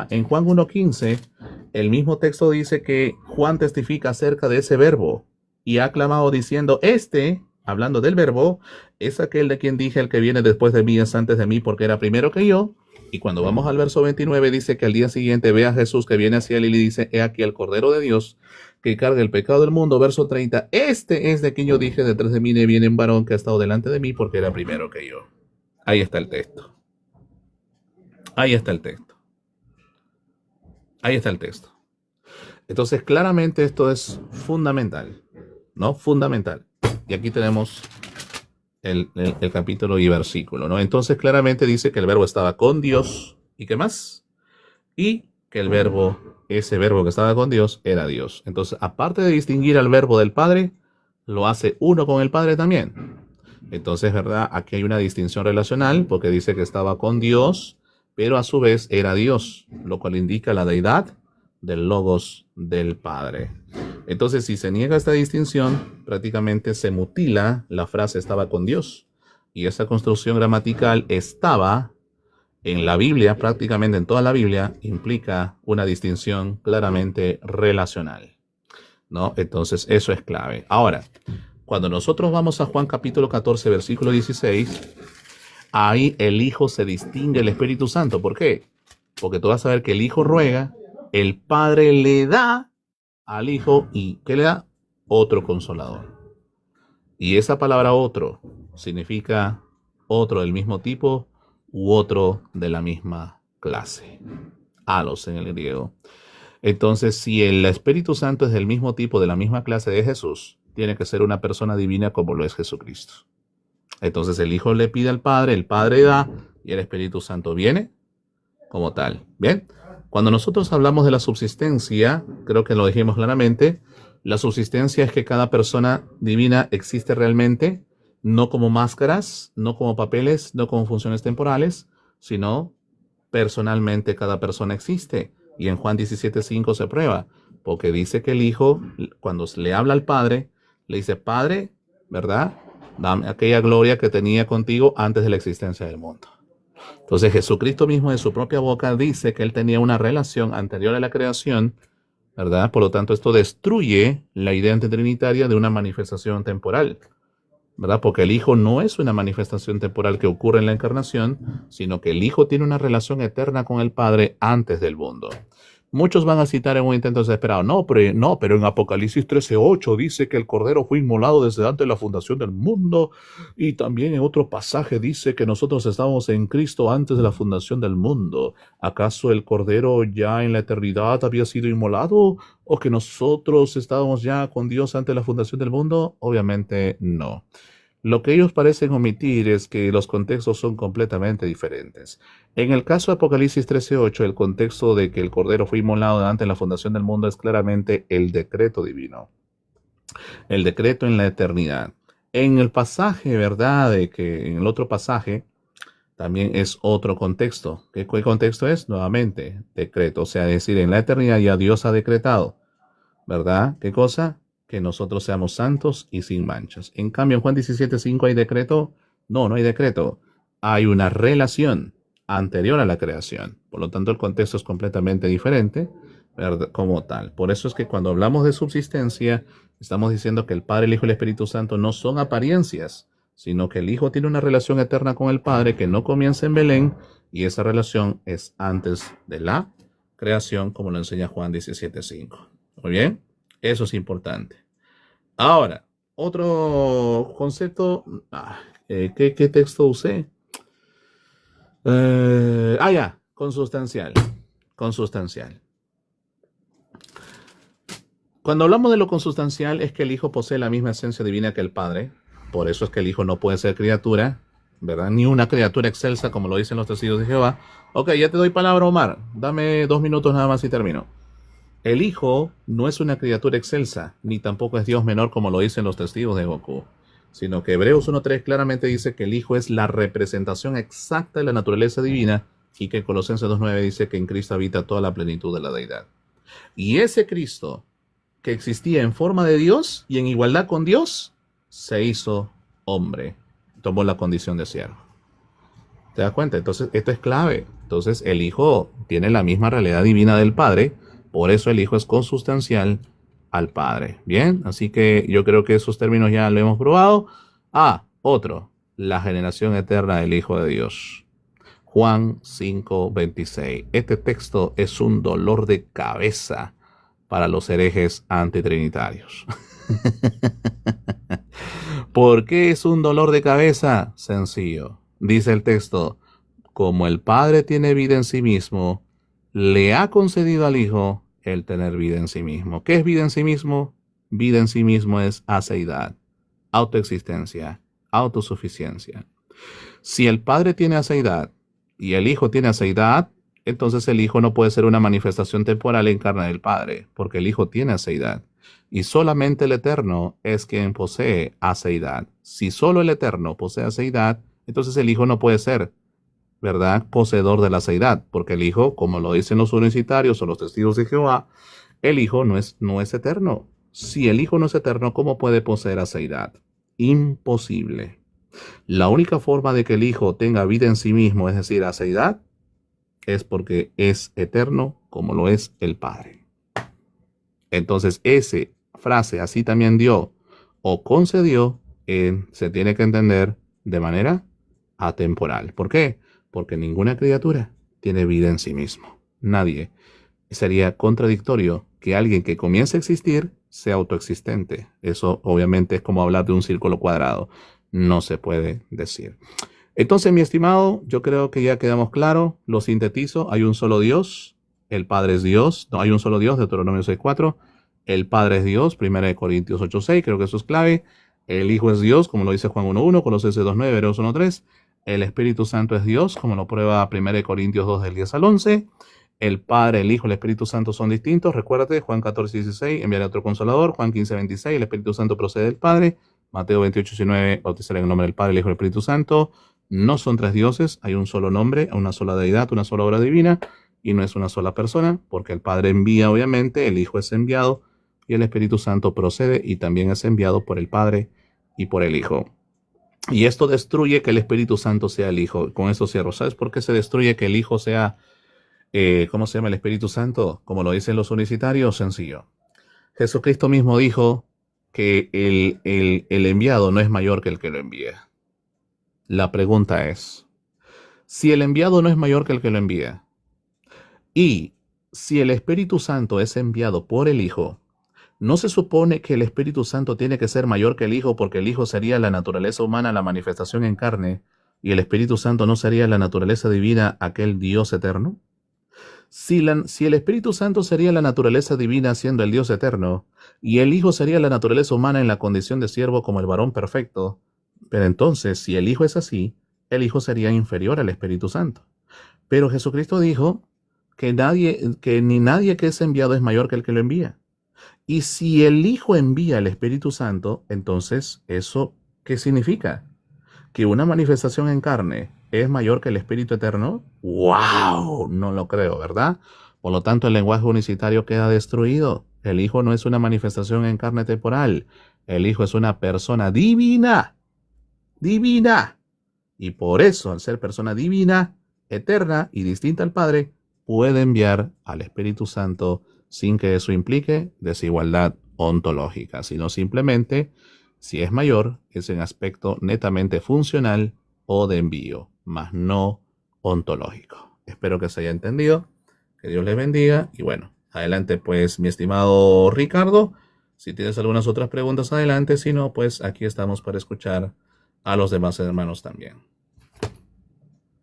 en Juan 1:15, el mismo texto dice que Juan testifica acerca de ese verbo y ha clamado diciendo, hablando del verbo, es aquel de quien dije, el que viene después de mí es antes de mí porque era primero que yo. Y cuando vamos al verso 29 dice que al día siguiente ve a Jesús que viene hacia él y le dice, he aquí el Cordero de Dios que carga el pecado del mundo. Verso 30, este es de quien yo dije, detrás de mí viene un varón que ha estado delante de mí porque era primero que yo. Ahí está el texto. Ahí está el texto. Ahí está el texto. Entonces claramente esto es fundamental, ¿no? Fundamental. Y aquí tenemos el capítulo y versículo, ¿no? Entonces claramente dice que el verbo estaba con Dios. ¿Y qué más? Y que el verbo, ese verbo que estaba con Dios, era Dios. Entonces, aparte de distinguir al verbo del Padre, lo hace uno con el Padre también. Entonces, ¿verdad? Aquí hay una distinción relacional porque dice que estaba con Dios, pero a su vez era Dios, lo cual indica la deidad del Logos del Padre. Entonces, si se niega esta distinción, prácticamente se mutila la frase estaba con Dios. Y esa construcción gramatical estaba en la Biblia, prácticamente en toda la Biblia, implica una distinción claramente relacional, ¿no? Entonces, eso es clave. Ahora, cuando nosotros vamos a Juan capítulo 14, versículo 16, ahí el Hijo se distingue del Espíritu Santo. ¿Por qué? Porque tú vas a ver que el Hijo ruega, el Padre le da al Hijo, ¿y qué le da? Otro consolador. Y esa palabra otro significa otro del mismo tipo u otro de la misma clase. Alos en el griego. Entonces, si el Espíritu Santo es del mismo tipo, de la misma clase de Jesús, tiene que ser una persona divina como lo es Jesucristo. Entonces el Hijo le pide al Padre, el Padre da y el Espíritu Santo viene como tal. Bien, cuando nosotros hablamos de la subsistencia, creo que lo dijimos claramente, la subsistencia es que cada persona divina existe realmente, no como máscaras, no como papeles, no como funciones temporales, sino personalmente cada persona existe. Y en Juan 17:5 se prueba, porque dice que el Hijo, cuando le habla al Padre, le dice, Padre, ¿verdad? dame aquella gloria que tenía contigo antes de la existencia del mundo. Entonces Jesucristo mismo de su propia boca dice que él tenía una relación anterior a la creación, ¿verdad? Por lo tanto, esto destruye la idea trinitaria de una manifestación temporal, ¿verdad? Porque el Hijo no es una manifestación temporal que ocurre en la encarnación, sino que el Hijo tiene una relación eterna con el Padre antes del mundo. Muchos van a citar en un intento desesperado, pero en Apocalipsis 13:8 dice que el Cordero fue inmolado desde antes de la fundación del mundo, y también en otro pasaje dice que nosotros estábamos en Cristo antes de la fundación del mundo. ¿Acaso el Cordero ya en la eternidad había sido inmolado? ¿O que nosotros estábamos ya con Dios antes de la fundación del mundo? Obviamente no. Lo que ellos parecen omitir es que los contextos son completamente diferentes. En el caso de Apocalipsis 13:8, el contexto de que el Cordero fue inmolado antes de la fundación del mundo es claramente el decreto divino, el decreto en la eternidad. En el pasaje, ¿verdad? De que en el otro pasaje también es otro contexto. ¿Qué contexto es? Nuevamente, decreto. O sea, es decir, en la eternidad ya Dios ha decretado, ¿verdad? ¿Qué cosa? Que nosotros seamos santos y sin manchas. En cambio, en Juan 17:5 hay decreto. No, no hay decreto. Hay una relación anterior a la creación. Por lo tanto, el contexto es completamente diferente, ¿verdad? Como tal. Por eso es que cuando hablamos de subsistencia, estamos diciendo que el Padre, el Hijo y el Espíritu Santo no son apariencias, sino que el Hijo tiene una relación eterna con el Padre que no comienza en Belén, y esa relación es antes de la creación, como lo enseña Juan 17:5. Muy bien, eso es importante. Ahora, otro concepto. ¿Qué texto usé? Ya, consustancial. Consustancial. Cuando hablamos de lo consustancial es que el Hijo posee la misma esencia divina que el Padre. Por eso es que el Hijo no puede ser criatura, ¿verdad? Ni una criatura excelsa, como lo dicen los testigos de Jehová. Ok, ya te doy palabra, Omar. Dame 2 minutos nada más y termino. El Hijo no es una criatura excelsa, ni tampoco es Dios menor, como lo dicen los testigos de Jehová, sino que Hebreos 1:3 claramente dice que el Hijo es la representación exacta de la naturaleza divina, y que Colosenses 2:9 dice que en Cristo habita toda la plenitud de la deidad. Y ese Cristo, que existía en forma de Dios y en igualdad con Dios, se hizo hombre, tomó la condición de siervo. ¿Te das cuenta? Entonces, esto es clave. Entonces, el Hijo tiene la misma realidad divina del Padre, por eso el Hijo es consustancial al Padre. Bien, así que yo creo que esos términos ya lo hemos probado. Otro, la generación eterna del Hijo de Dios. Juan 5:26. Este texto es un dolor de cabeza para los herejes antitrinitarios. ¿Por qué es un dolor de cabeza? Sencillo. Dice el texto: como el Padre tiene vida en sí mismo, le ha concedido al Hijo el tener vida en sí mismo. ¿Qué es vida en sí mismo? Vida en sí mismo es aceidad, autoexistencia, autosuficiencia. Si el Padre tiene aceidad y el Hijo tiene aceidad, entonces el Hijo no puede ser una manifestación temporal en carne del Padre, porque el Hijo tiene aceidad. Y solamente el Eterno es quien posee aceidad. Si solo el Eterno posee aceidad, entonces el Hijo no puede ser, ¿verdad?, poseedor de la aceidad, porque el Hijo, como lo dicen los unicitarios o los testigos de Jehová, el Hijo no es eterno. Si el Hijo no es eterno, ¿cómo puede poseer aceidad? Imposible. La única forma de que el Hijo tenga vida en sí mismo, es decir, aceidad, es porque es eterno, como lo es el Padre. Entonces, esa frase, así también dio o concedió, se tiene que entender de manera atemporal. ¿Por qué? Porque ninguna criatura tiene vida en sí mismo. Nadie. Sería contradictorio que alguien que comience a existir sea autoexistente. Eso obviamente es como hablar de un círculo cuadrado. No se puede decir. Entonces, mi estimado, yo creo que ya quedamos claros. Lo sintetizo. Hay un solo Dios. El Padre es Dios. No, hay un solo Dios, Deuteronomio 6:4. El Padre es Dios, 1 Corintios 8:6. Creo que eso es clave. El Hijo es Dios, como lo dice Juan 1:1, Colosenses 2:9, Hebreos 1:3. El Espíritu Santo es Dios, como lo prueba 1 Corintios 2, del 10 al 11. El Padre, el Hijo y el Espíritu Santo son distintos. Recuérdate, Juan 14:16, enviaré a otro Consolador. Juan 15:26, el Espíritu Santo procede del Padre. Mateo 28:19, bautizaré en el nombre del Padre, el Hijo y el Espíritu Santo. No son tres dioses, hay un solo nombre, una sola deidad, una sola obra divina, y no es una sola persona, porque el Padre envía, obviamente, el Hijo es enviado, y el Espíritu Santo procede y también es enviado por el Padre y por el Hijo. Y esto destruye que el Espíritu Santo sea el Hijo. Con eso cierro. ¿Sabes por qué se destruye que el Hijo sea, ¿cómo se llama el Espíritu Santo? Como lo dicen los unicitarios, sencillo. Jesucristo mismo dijo que el enviado no es mayor que el que lo envía. La pregunta es, si el enviado no es mayor que el que lo envía, y si el Espíritu Santo es enviado por el Hijo, ¿no se supone que el Espíritu Santo tiene que ser mayor que el Hijo porque el Hijo sería la naturaleza humana, la manifestación en carne, y el Espíritu Santo no sería la naturaleza divina, aquel Dios eterno? Si el Espíritu Santo sería la naturaleza divina siendo el Dios eterno, y el Hijo sería la naturaleza humana en la condición de siervo como el varón perfecto, pero entonces, si el Hijo es así, el Hijo sería inferior al Espíritu Santo. Pero Jesucristo dijo que ni nadie que es enviado es mayor que el que lo envía. Y si el Hijo envía al Espíritu Santo, entonces, ¿eso qué significa? ¿Que una manifestación en carne es mayor que el Espíritu Eterno? ¡Wow! No lo creo, ¿verdad? Por lo tanto, el lenguaje unicitario queda destruido. El Hijo no es una manifestación en carne temporal. El Hijo es una persona divina. Divina. Y por eso, al ser persona divina, eterna y distinta al Padre, puede enviar al Espíritu Santo sin que eso implique desigualdad ontológica, sino simplemente, si es mayor, es en aspecto netamente funcional o de envío, mas no ontológico. Espero que se haya entendido, que Dios les bendiga y bueno, adelante pues mi estimado Ricardo, si tienes algunas otras preguntas adelante, si no pues aquí estamos para escuchar a los demás hermanos también.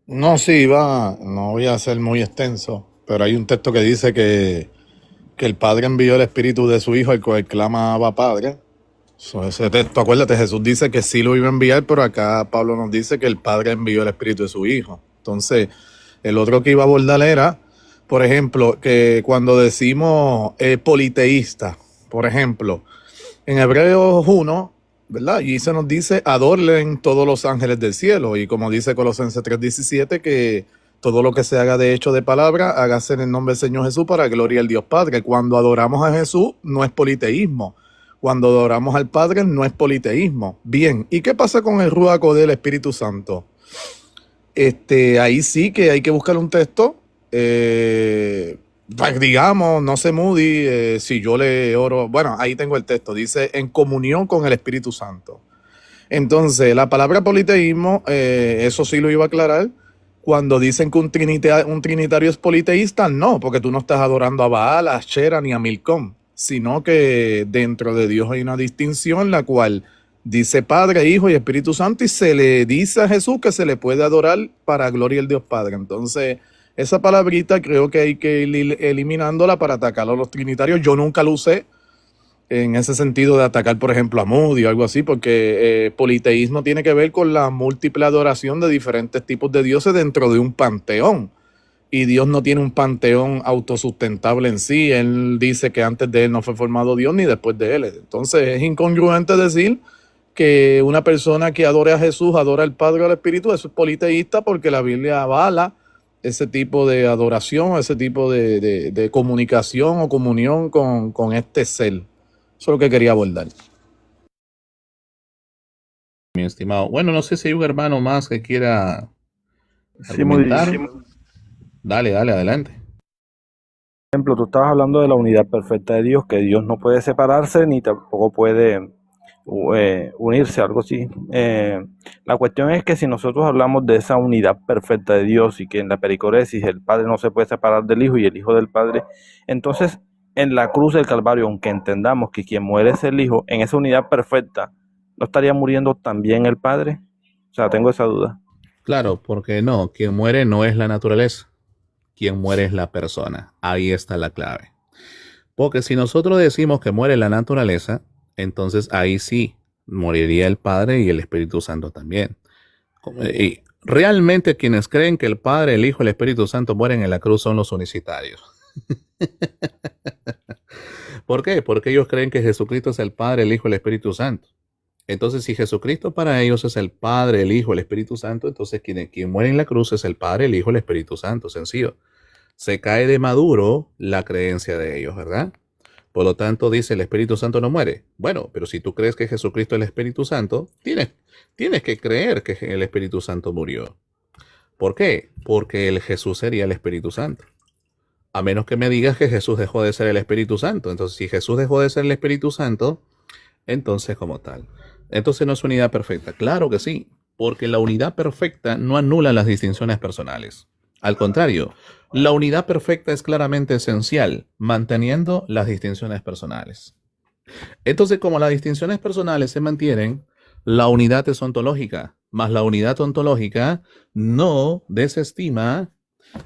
No, sí, no voy a ser muy extenso, pero hay un texto que dice que el Padre envió el Espíritu de su Hijo, el cual clama Abba Padre. Ese texto, acuérdate, Jesús dice que sí lo iba a enviar, pero acá Pablo nos dice que el Padre envió el Espíritu de su Hijo. Entonces, el otro que iba a abordar era, por ejemplo, que cuando decimos politeísta, por ejemplo, en Hebreos 1, ¿verdad? Y se nos dice, adorlen todos los ángeles del cielo. Y como dice Colosenses 3:17, que todo lo que se haga de hecho de palabra, hágase en el nombre del Señor Jesús para gloria al Dios Padre. Cuando adoramos a Jesús, no es politeísmo. Cuando adoramos al Padre, no es politeísmo. Bien, ¿y qué pasa con el Ruach del Espíritu Santo? Ahí sí que hay que buscar un texto. Digamos, no sé, Moody, si yo le oro, bueno, ahí tengo el texto, dice en comunión con el Espíritu Santo. Entonces, la palabra politeísmo, eso sí lo iba a aclarar. Cuando dicen que un trinitario es politeísta, no, porque tú no estás adorando a Baal, a Asherah ni a Milcom, sino que dentro de Dios hay una distinción, la cual dice Padre, Hijo y Espíritu Santo, y se le dice a Jesús que se le puede adorar para gloria al Dios Padre. Entonces, esa palabrita creo que hay que ir eliminándola para atacar a los trinitarios. Yo nunca lo usé en ese sentido de atacar, por ejemplo, a Moody o algo así, porque politeísmo tiene que ver con la múltiple adoración de diferentes tipos de dioses dentro de un panteón. Y Dios no tiene un panteón autosustentable en sí. Él dice que antes de él no fue formado Dios ni después de él. Entonces es incongruente decir que una persona que adore a Jesús adora al Padre o al Espíritu. Eso es politeísta porque la Biblia avala ese tipo de adoración, ese tipo de comunicación o comunión con este ser. Eso es lo que quería abordar. Mi estimado. Bueno, no sé si hay un hermano más que quiera Sí, muy argumentar. bien. Dale, adelante. Por ejemplo, tú estabas hablando de la unidad perfecta de Dios, que Dios no puede separarse ni tampoco puede unirse, algo así. La cuestión es que si nosotros hablamos de esa unidad perfecta de Dios y que en la pericoresis el Padre no se puede separar del Hijo y el Hijo del Padre, entonces en la cruz del Calvario, aunque entendamos que quien muere es el Hijo, en esa unidad perfecta, ¿no estaría muriendo también el Padre? O sea, tengo esa duda. Claro, porque no, quien muere no es la naturaleza, quien muere es la persona. Ahí está la clave. Porque si nosotros decimos que muere la naturaleza, entonces ahí sí moriría el Padre y el Espíritu Santo también. Y realmente quienes creen que el Padre, el Hijo y el Espíritu Santo mueren en la cruz son los unicitarios. ¿Por qué? Porque ellos creen que Jesucristo es el Padre, el Hijo y el Espíritu Santo. Entonces, si Jesucristo para ellos es el Padre, el Hijo, el Espíritu Santo, entonces quien muere en la cruz es el Padre, el Hijo, el Espíritu Santo. Sencillo. Se cae de maduro la creencia de ellos, ¿verdad? Por lo tanto, dice el Espíritu Santo no muere. Bueno, pero si tú crees que Jesucristo es el Espíritu Santo, Tienes que creer que el Espíritu Santo murió. ¿Por qué? Porque el Jesús sería el Espíritu Santo. A menos que me digas que Jesús dejó de ser el Espíritu Santo. Entonces, si Jesús dejó de ser el Espíritu Santo, entonces como tal. Entonces no es unidad perfecta. Claro que sí, porque la unidad perfecta no anula las distinciones personales. Al contrario, la unidad perfecta es claramente esencial, manteniendo las distinciones personales. Entonces, como las distinciones personales se mantienen, la unidad es ontológica, mas la unidad ontológica no desestima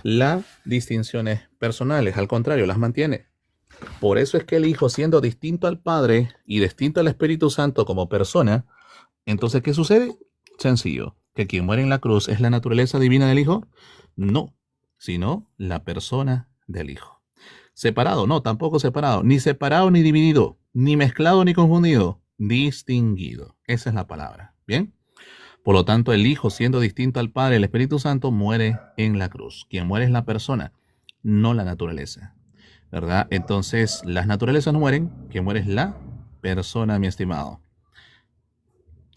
las distinciones personales, al contrario, las mantiene. Por eso es que el Hijo, siendo distinto al Padre y distinto al Espíritu Santo como persona, entonces, ¿qué sucede? Sencillo, que quien muere en la cruz es la naturaleza divina del Hijo. No, sino la persona del Hijo. Separado, no, tampoco separado, ni dividido, ni mezclado ni confundido, distinguido. Esa es la palabra, ¿bien? Por lo tanto, el Hijo, siendo distinto al Padre y el Espíritu Santo, muere en la cruz. Quien muere es la persona, no la naturaleza, ¿verdad? Entonces, las naturalezas no mueren, quien muere es la persona, mi estimado.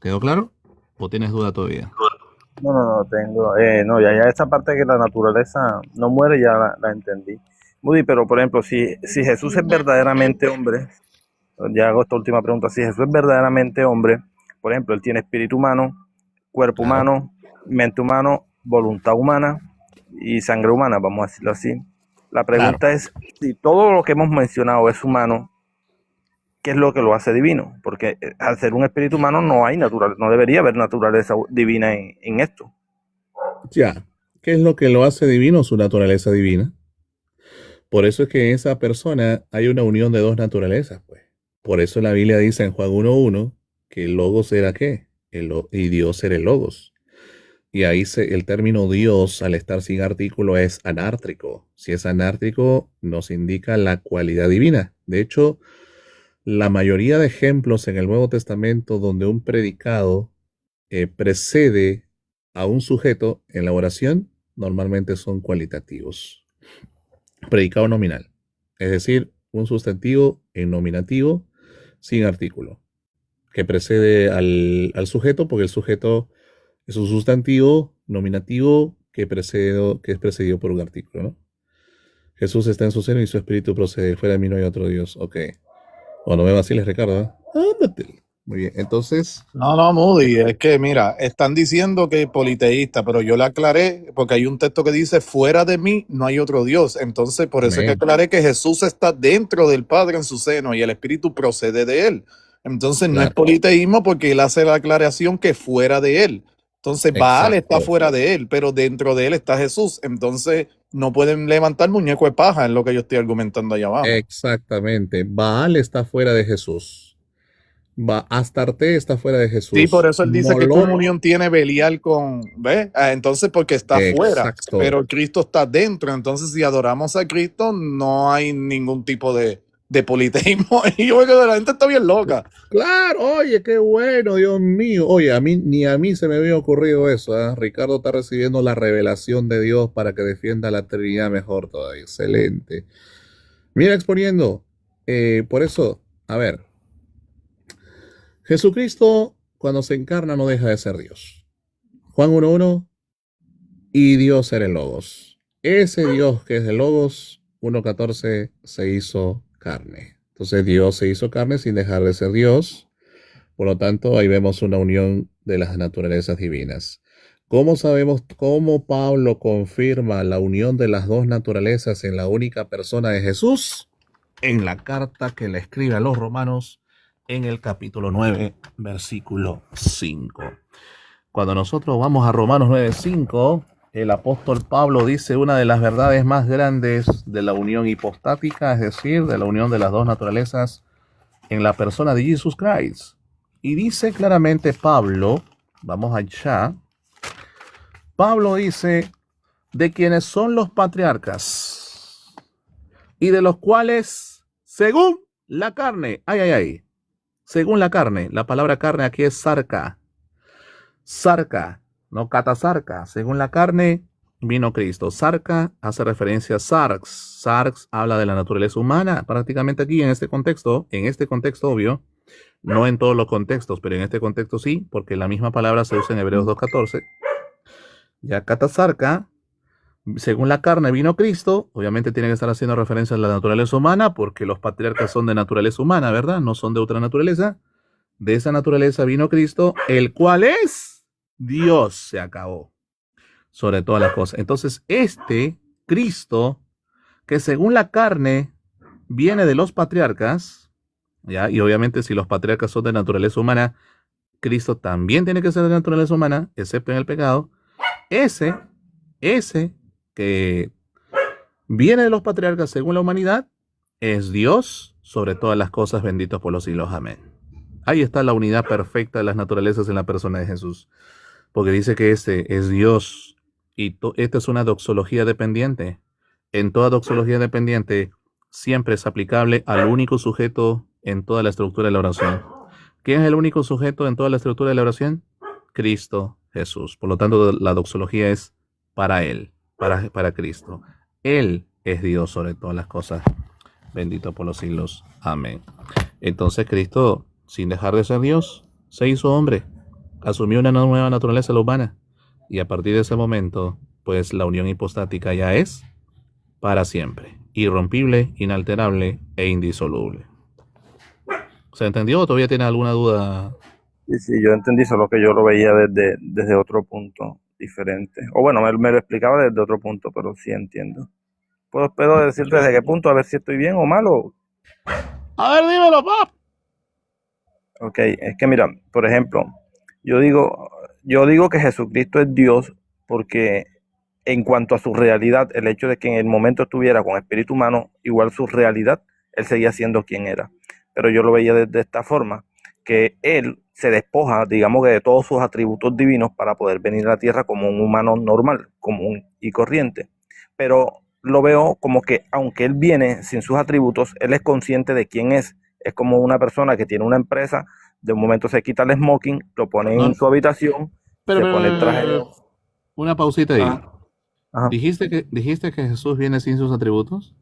¿Quedó claro? ¿O tienes duda todavía? No tengo, no, ya esa parte de que la naturaleza no muere ya la entendí. Moody, pero por ejemplo, si Jesús es verdaderamente hombre, ya hago esta última pregunta, si Jesús es verdaderamente hombre, por ejemplo, él tiene espíritu humano, cuerpo Claro. humano, mente humano, voluntad humana y sangre humana, vamos a decirlo así. La pregunta es, si todo lo que hemos mencionado es humano, ¿qué es lo que lo hace divino? Porque al ser un espíritu humano no debería haber naturaleza divina en esto. Ya. ¿Qué es lo que lo hace divino? Su naturaleza divina. Por eso es que en esa persona hay una unión de dos naturalezas, pues. Por eso la Biblia dice en Juan 1:1 que el Logos era ¿qué? Y Dios era el Logos. Y ahí el término Dios, al estar sin artículo, es anártrico. Si es anártrico, nos indica la cualidad divina. De hecho, la mayoría de ejemplos en el Nuevo Testamento donde un predicado precede a un sujeto en la oración, normalmente son cualitativos. Predicado nominal, es decir, un sustantivo en nominativo sin artículo, que precede al sujeto, porque el sujeto es un sustantivo nominativo que es precedido por un artículo, ¿no? Jesús está en su seno y su espíritu procede. Fuera de mí no hay otro Dios. Ok. O no me vaciles, Ricardo, ¿eh? Ándate. Muy bien, entonces... No, Moody, es que mira, están diciendo que es politeísta, pero yo le aclaré, porque hay un texto que dice, fuera de mí no hay otro Dios. Entonces, por eso es que Amén. aclaré que Jesús está dentro del Padre en su seno y el Espíritu procede de él. Entonces, no es Claro. politeísmo porque él hace la aclaración que fuera de él. Entonces, Baal está Exacto. fuera de él, pero dentro de él está Jesús. Entonces, no pueden levantar muñeco de paja, es lo que yo estoy argumentando allá abajo. Exactamente. Baal está fuera de Jesús. Astarte está fuera de Jesús. Sí, por eso él dice que Moloch, comunión tiene Belial con, ¿ves? Entonces, porque está fuera, exacto. pero Cristo está dentro. Entonces, si adoramos a Cristo, no hay ningún tipo de politeísmo. Y yo veo que la gente está bien loca. Claro, oye, qué bueno, Dios mío. Oye, ni a mí se me había ocurrido eso, ¿eh? Ricardo está recibiendo la revelación de Dios para que defienda la Trinidad mejor todavía. Excelente. Mira, exponiendo. Por eso, a ver, Jesucristo cuando se encarna no deja de ser Dios. Juan 1:1, y Dios era el Logos. Ese Dios que es el Logos, 1:14, se hizo carne. Entonces Dios se hizo carne sin dejar de ser Dios. Por lo tanto, ahí vemos una unión de las naturalezas divinas. ¿Cómo sabemos cómo Pablo confirma la unión de las dos naturalezas en la única persona de Jesús? En la carta que le escribe a los romanos en el capítulo 9, versículo 5. Cuando nosotros vamos a Romanos 9:5, el apóstol Pablo dice una de las verdades más grandes de la unión hipostática, es decir, de la unión de las dos naturalezas en la persona de Jesus Christ. Y dice claramente Pablo, vamos allá, Pablo dice, de quienes son los patriarcas y de los cuales, según la carne, según la carne, la palabra carne aquí es sarca, no catasarca, según la carne vino Cristo. Sarca hace referencia a sarx habla de la naturaleza humana, prácticamente aquí en este contexto obvio, No en todos los contextos, pero en este contexto sí, porque la misma palabra se usa en Hebreos 2:14. Ya catasarca, según la carne vino Cristo, obviamente tiene que estar haciendo referencia a la naturaleza humana, porque los patriarcas son de naturaleza humana, ¿verdad? No son de otra naturaleza. De esa naturaleza vino Cristo, el cual es Dios, se acabó, sobre todas las cosas. Entonces, este Cristo, que según la carne viene de los patriarcas, ¿ya? Y obviamente si los patriarcas son de naturaleza humana, Cristo también tiene que ser de naturaleza humana, excepto en el pecado. Ese que viene de los patriarcas según la humanidad, es Dios sobre todas las cosas, bendito por los siglos. Amén. Ahí está la unidad perfecta de las naturalezas en la persona de Jesús. Porque dice que este es Dios y esta es una doxología dependiente. En toda doxología dependiente siempre es aplicable al único sujeto en toda la estructura de la oración. ¿Quién es el único sujeto en toda la estructura de la oración? Cristo Jesús. Por lo tanto, la doxología es para Él, para Cristo. Él es Dios sobre todas las cosas. Bendito por los siglos. Amén. Entonces Cristo, sin dejar de ser Dios, se hizo hombre. Asumió una nueva naturaleza la humana. Y a partir de ese momento, pues la unión hipostática ya es para siempre. Irrompible, inalterable e indisoluble. ¿Se entendió o todavía tiene alguna duda? Sí, yo entendí, solo que yo lo veía desde otro punto diferente. O bueno, me lo explicaba desde otro punto, pero sí entiendo. ¿Puedo decirte desde qué punto? A ver si estoy bien o mal. A ver, dímelo, pap. Ok, es que mira, por ejemplo, yo digo que Jesucristo es Dios porque en cuanto a su realidad, el hecho de que en el momento estuviera con espíritu humano, igual su realidad, él seguía siendo quien era. Pero yo lo veía de esta forma, que él se despoja, digamos que de todos sus atributos divinos para poder venir a la tierra como un humano normal, común y corriente. Pero lo veo como que aunque él viene sin sus atributos, él es consciente de quién es. Es como una persona que tiene una empresa, de un momento se quita el smoking, lo pone en su habitación, se pone el traje. Una pausita ahí. Ajá. ¿Dijiste que Jesús viene sin sus atributos?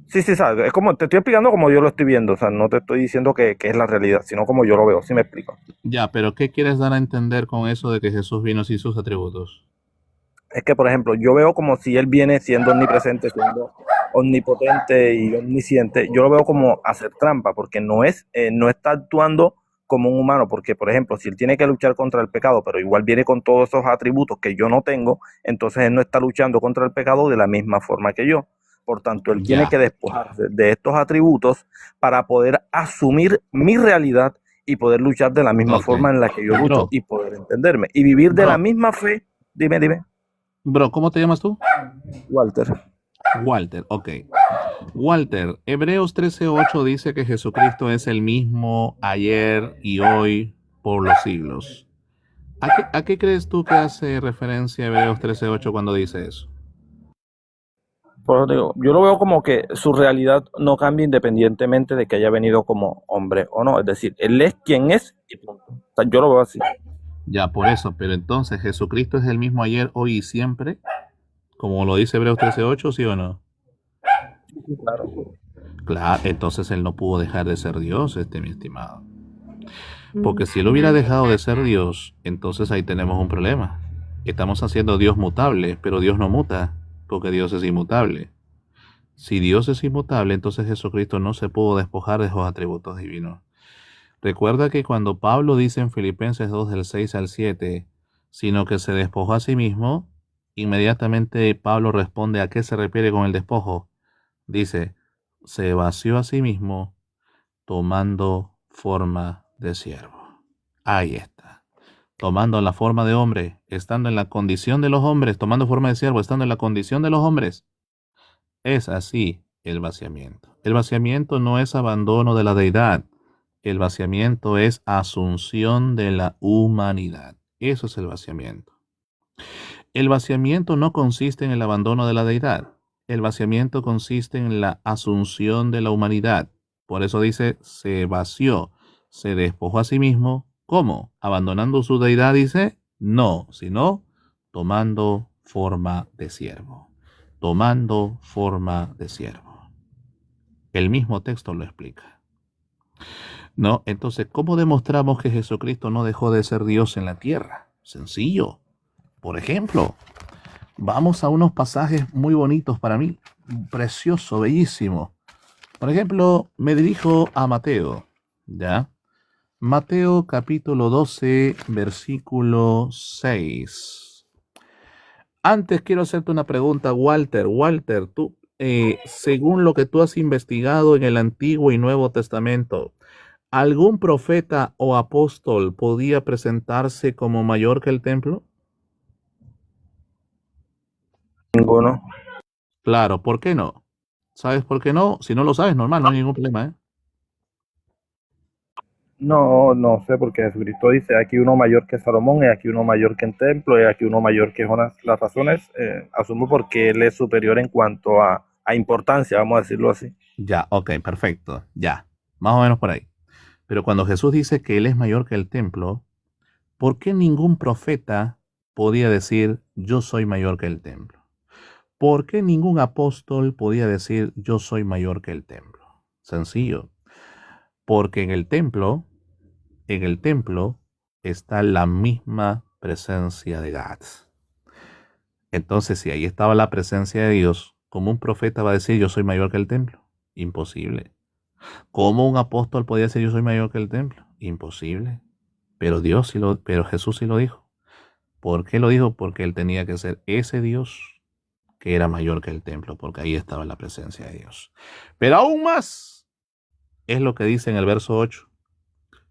Sí, sabes, es como te estoy explicando como yo lo estoy viendo, o sea, no te estoy diciendo que es la realidad, sino como yo lo veo, ¿sí me explico? Ya, pero ¿qué quieres dar a entender con eso de que Jesús vino sin sus atributos? Es que, por ejemplo, yo veo como si él viene siendo omnipresente, siendo omnipotente y omnisciente, yo lo veo como hacer trampa, porque no está actuando como un humano, porque, por ejemplo, si él tiene que luchar contra el pecado, pero igual viene con todos esos atributos que yo no tengo, entonces él no está luchando contra el pecado de la misma forma que yo. Por tanto, él tiene que despojarse de estos atributos para poder asumir mi realidad y poder luchar de la misma forma en la que yo lucho y poder entenderme. Y vivir de la misma fe. Dime. Bro, ¿cómo te llamas tú? Walter, ok. Walter, Hebreos 13:8 dice que Jesucristo es el mismo ayer y hoy por los siglos. ¿A qué crees tú que hace referencia Hebreos 13:8 cuando dice eso? Por eso digo, yo lo veo como que su realidad no cambia independientemente de que haya venido como hombre o no. Es decir, él es quien es y punto. O sea, yo lo veo así. Ya, por eso, pero entonces Jesucristo es el mismo ayer, hoy y siempre, como lo dice Hebreos 13:8, ¿sí o no? Sí, claro. Claro, entonces él no pudo dejar de ser Dios, mi estimado. Porque si él hubiera dejado de ser Dios, entonces ahí tenemos un problema. Estamos haciendo Dios mutable, pero Dios no muta, porque Dios es inmutable. Si Dios es inmutable, entonces Jesucristo no se pudo despojar de esos atributos divinos. Recuerda que cuando Pablo dice en Filipenses 2 del 6 al 7, sino que se despojó a sí mismo, inmediatamente Pablo responde a qué se refiere con el despojo. Dice, se vació a sí mismo tomando forma de siervo. Ahí está. Tomando la forma de hombre, estando en la condición de los hombres, tomando forma de siervo, estando en la condición de los hombres. Es así el vaciamiento. El vaciamiento no es abandono de la deidad. El vaciamiento es asunción de la humanidad. Eso es el vaciamiento. El vaciamiento no consiste en el abandono de la deidad. El vaciamiento consiste en la asunción de la humanidad. Por eso dice, se vació, se despojó a sí mismo. ¿Cómo? ¿Abandonando su deidad? Dice, no, sino tomando forma de siervo. Tomando forma de siervo. El mismo texto lo explica. ¿No? Entonces, ¿cómo demostramos que Jesucristo no dejó de ser Dios en la tierra? Sencillo. Por ejemplo, vamos a unos pasajes muy bonitos para mí, precioso, bellísimo. Por ejemplo, me dirijo a Mateo, ¿ya? Mateo capítulo 12, versículo 6. Antes quiero hacerte una pregunta, Walter. Walter, tú, según lo que tú has investigado en el Antiguo y Nuevo Testamento, ¿algún profeta o apóstol podía presentarse como mayor que el templo? Ninguno. Claro, ¿por qué no? ¿Sabes por qué no? Si no lo sabes, normal, no hay ningún problema, ¿eh? No, no sé, porque Jesucristo dice, aquí uno mayor que Salomón, y aquí uno mayor que en templo, y aquí uno mayor que Jonás. Las razones, asumo porque él es superior en cuanto a importancia, vamos a decirlo así. Ya, ok, perfecto, ya, más o menos por ahí. Pero cuando Jesús dice que Él es mayor que el templo, ¿por qué ningún profeta podía decir yo soy mayor que el templo? ¿Por qué ningún apóstol podía decir yo soy mayor que el templo? Sencillo, porque en el templo está la misma presencia de God. Entonces, si ahí estaba la presencia de Dios, ¿cómo un profeta va a decir yo soy mayor que el templo? Imposible. ¿Cómo un apóstol podía decir yo soy mayor que el templo? Imposible. Pero Jesús sí lo dijo. ¿Por qué lo dijo? Porque él tenía que ser ese Dios que era mayor que el templo, porque ahí estaba la presencia de Dios. Pero aún más es lo que dice en el verso 8.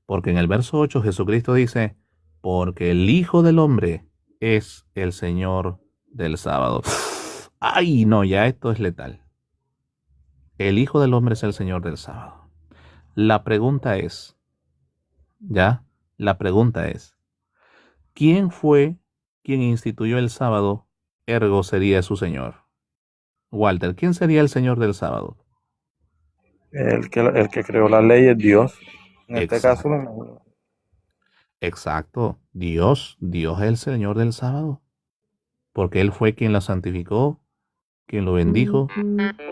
Porque en el verso 8 Jesucristo dice, porque el Hijo del Hombre es el Señor del sábado. Ay, no, ya esto es letal. El Hijo del Hombre es el Señor del sábado. La pregunta es, ¿ya? La pregunta es, ¿quién fue quien instituyó el sábado? Ergo sería su Señor. Walter, ¿quién sería el Señor del sábado? El que creó la ley es Dios. En este caso, Exacto, exacto. Dios es el Señor del sábado, porque Él fue quien la santificó, quien lo bendijo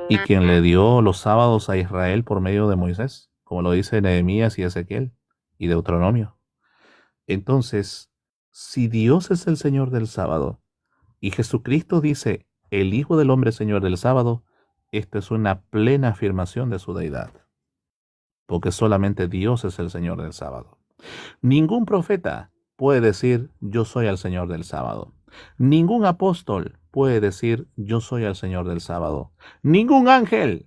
y quien le dio los sábados a Israel por medio de Moisés, como lo dice Nehemías y Ezequiel y Deuteronomio. Entonces, si Dios es el Señor del sábado y Jesucristo dice, el Hijo del Hombre es Señor del sábado, esto es una plena afirmación de su deidad, porque solamente Dios es el Señor del sábado. Ningún profeta puede decir, yo soy el Señor del sábado. Ningún apóstol puede decir, yo soy el Señor del sábado. Ningún ángel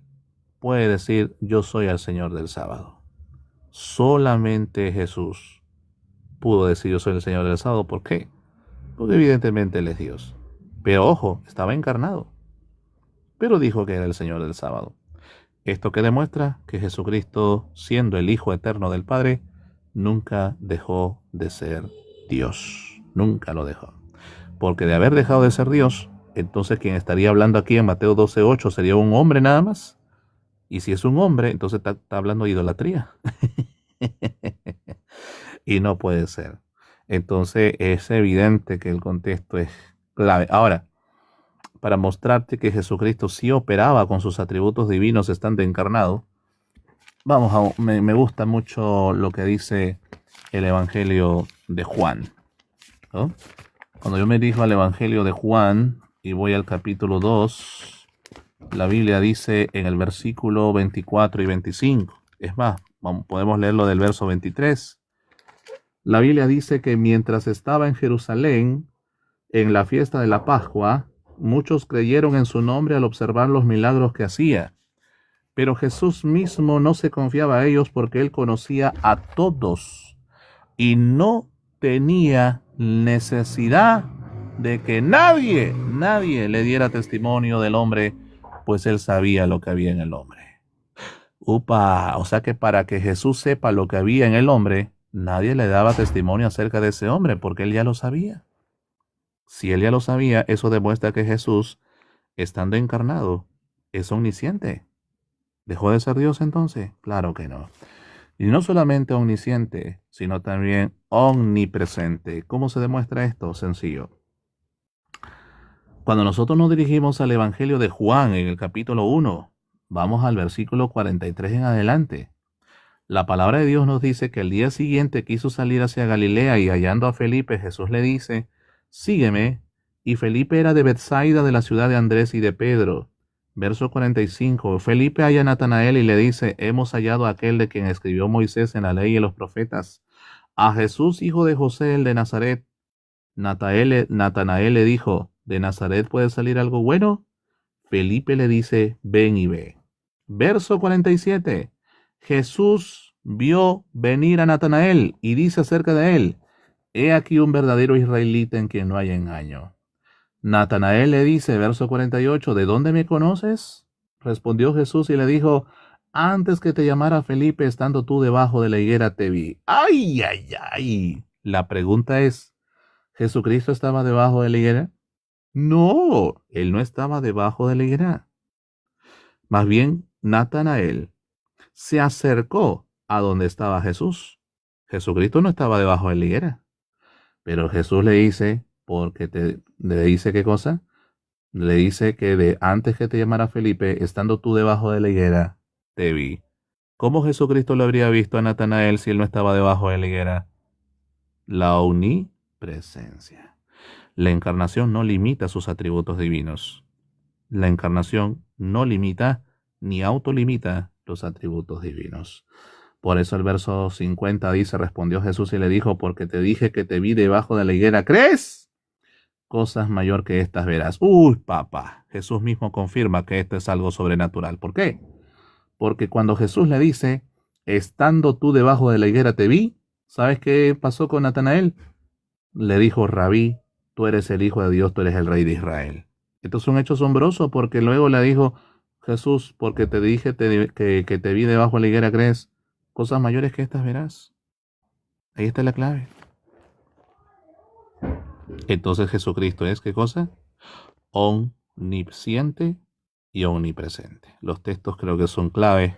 puede decir, yo soy el Señor del sábado. Solamente Jesús pudo decir, yo soy el Señor del sábado. ¿Por qué? Porque evidentemente Él es Dios. Pero ojo, estaba encarnado, pero dijo que era el Señor del sábado. Esto que demuestra que Jesucristo, siendo el Hijo eterno del Padre, nunca dejó de ser Dios. Nunca lo dejó. Porque de haber dejado de ser Dios, entonces quien estaría hablando aquí en Mateo 12:8 sería un hombre nada más. Y si es un hombre, entonces está hablando de idolatría. Y no puede ser. Entonces es evidente que el contexto es clave. Ahora, para mostrarte que Jesucristo sí operaba con sus atributos divinos estando encarnado, me gusta mucho lo que dice el Evangelio de Juan, ¿no? Cuando yo me dirijo al Evangelio de Juan y voy al capítulo 2, la Biblia dice en el versículo 24 y 25, es más, podemos leerlo del verso 23. La Biblia dice que mientras estaba en Jerusalén, en la fiesta de la Pascua, muchos creyeron en su nombre al observar los milagros que hacía. Pero Jesús mismo no se confiaba a ellos porque él conocía a todos y no tenía necesidad de que nadie le diera testimonio del hombre, pues él sabía lo que había en el hombre. Upa, o sea que para que Jesús sepa lo que había en el hombre, nadie le daba testimonio acerca de ese hombre, porque él ya lo sabía. Si él ya lo sabía, eso demuestra que Jesús, estando encarnado, es omnisciente. ¿Dejó de ser Dios entonces? Claro que no. Y no solamente omnisciente, sino también omnipresente. ¿Cómo se demuestra esto? Sencillo. Cuando nosotros nos dirigimos al Evangelio de Juan en el capítulo 1, vamos al versículo 43 en adelante. La palabra de Dios nos dice que el día siguiente quiso salir hacia Galilea y hallando a Felipe, Jesús le dice, sígueme. Y Felipe era de Bethsaida, de la ciudad de Andrés y de Pedro. Verso 45. Felipe halla a Natanael y le dice, hemos hallado a aquel de quien escribió Moisés en la ley y los profetas, a Jesús, hijo de José, el de Nazaret. Natanael le dijo, ¿de Nazaret puede salir algo bueno? Felipe le dice, ven y ve. Verso 47. Jesús vio venir a Natanael y dice acerca de él, he aquí un verdadero israelita en quien no hay engaño. Natanael le dice, verso 48, ¿de dónde me conoces? Respondió Jesús y le dijo, antes que te llamara Felipe, estando tú debajo de la higuera, te vi. ¡Ay, ay, ay! La pregunta es, ¿Jesucristo estaba debajo de la higuera? No, él no estaba debajo de la higuera. Más bien, Natanael se acercó a donde estaba Jesús. Jesucristo no estaba debajo de la higuera. Pero Jesús le dice, le dice qué cosa? Le dice que antes que te llamara Felipe, estando tú debajo de la higuera, te vi. ¿Cómo Jesucristo lo habría visto a Natanael si él no estaba debajo de la higuera? La omnipresencia. La encarnación no limita sus atributos divinos. La encarnación no limita ni autolimita los atributos divinos. Por eso el verso 50 dice, respondió Jesús y le dijo, porque te dije que te vi debajo de la higuera, ¿crees? Cosas mayor que estas verás. Uy, papá, Jesús mismo confirma que esto es algo sobrenatural. ¿Por qué? Porque cuando Jesús le dice, estando tú debajo de la higuera te vi, ¿sabes qué pasó con Natanael? Le dijo, Rabí, tú eres el Hijo de Dios, tú eres el Rey de Israel. Esto es un hecho asombroso porque luego le dijo, Jesús, porque te dije que te vi debajo de la higuera, ¿crees? Cosas mayores que estas verás. Ahí está la clave. Entonces Jesucristo es, ¿qué cosa? Omnisciente y omnipresente. Los textos creo que son claves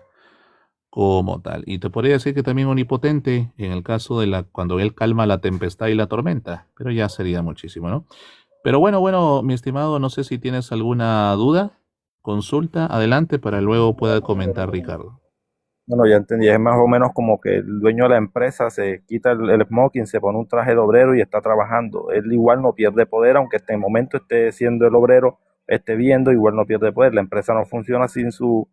como tal. Y te podría decir que también omnipotente en el caso de cuando Él calma la tempestad y la tormenta, pero ya sería muchísimo, ¿no? Pero bueno, mi estimado, no sé si tienes alguna duda, consulta, adelante para luego pueda comentar Ricardo. Bueno, ya entendí, es más o menos como que el dueño de la empresa se quita el smoking, se pone un traje de obrero y está trabajando. Él igual no pierde poder, aunque en el momento esté siendo el obrero, esté viendo, igual no pierde poder. La empresa no funciona sin su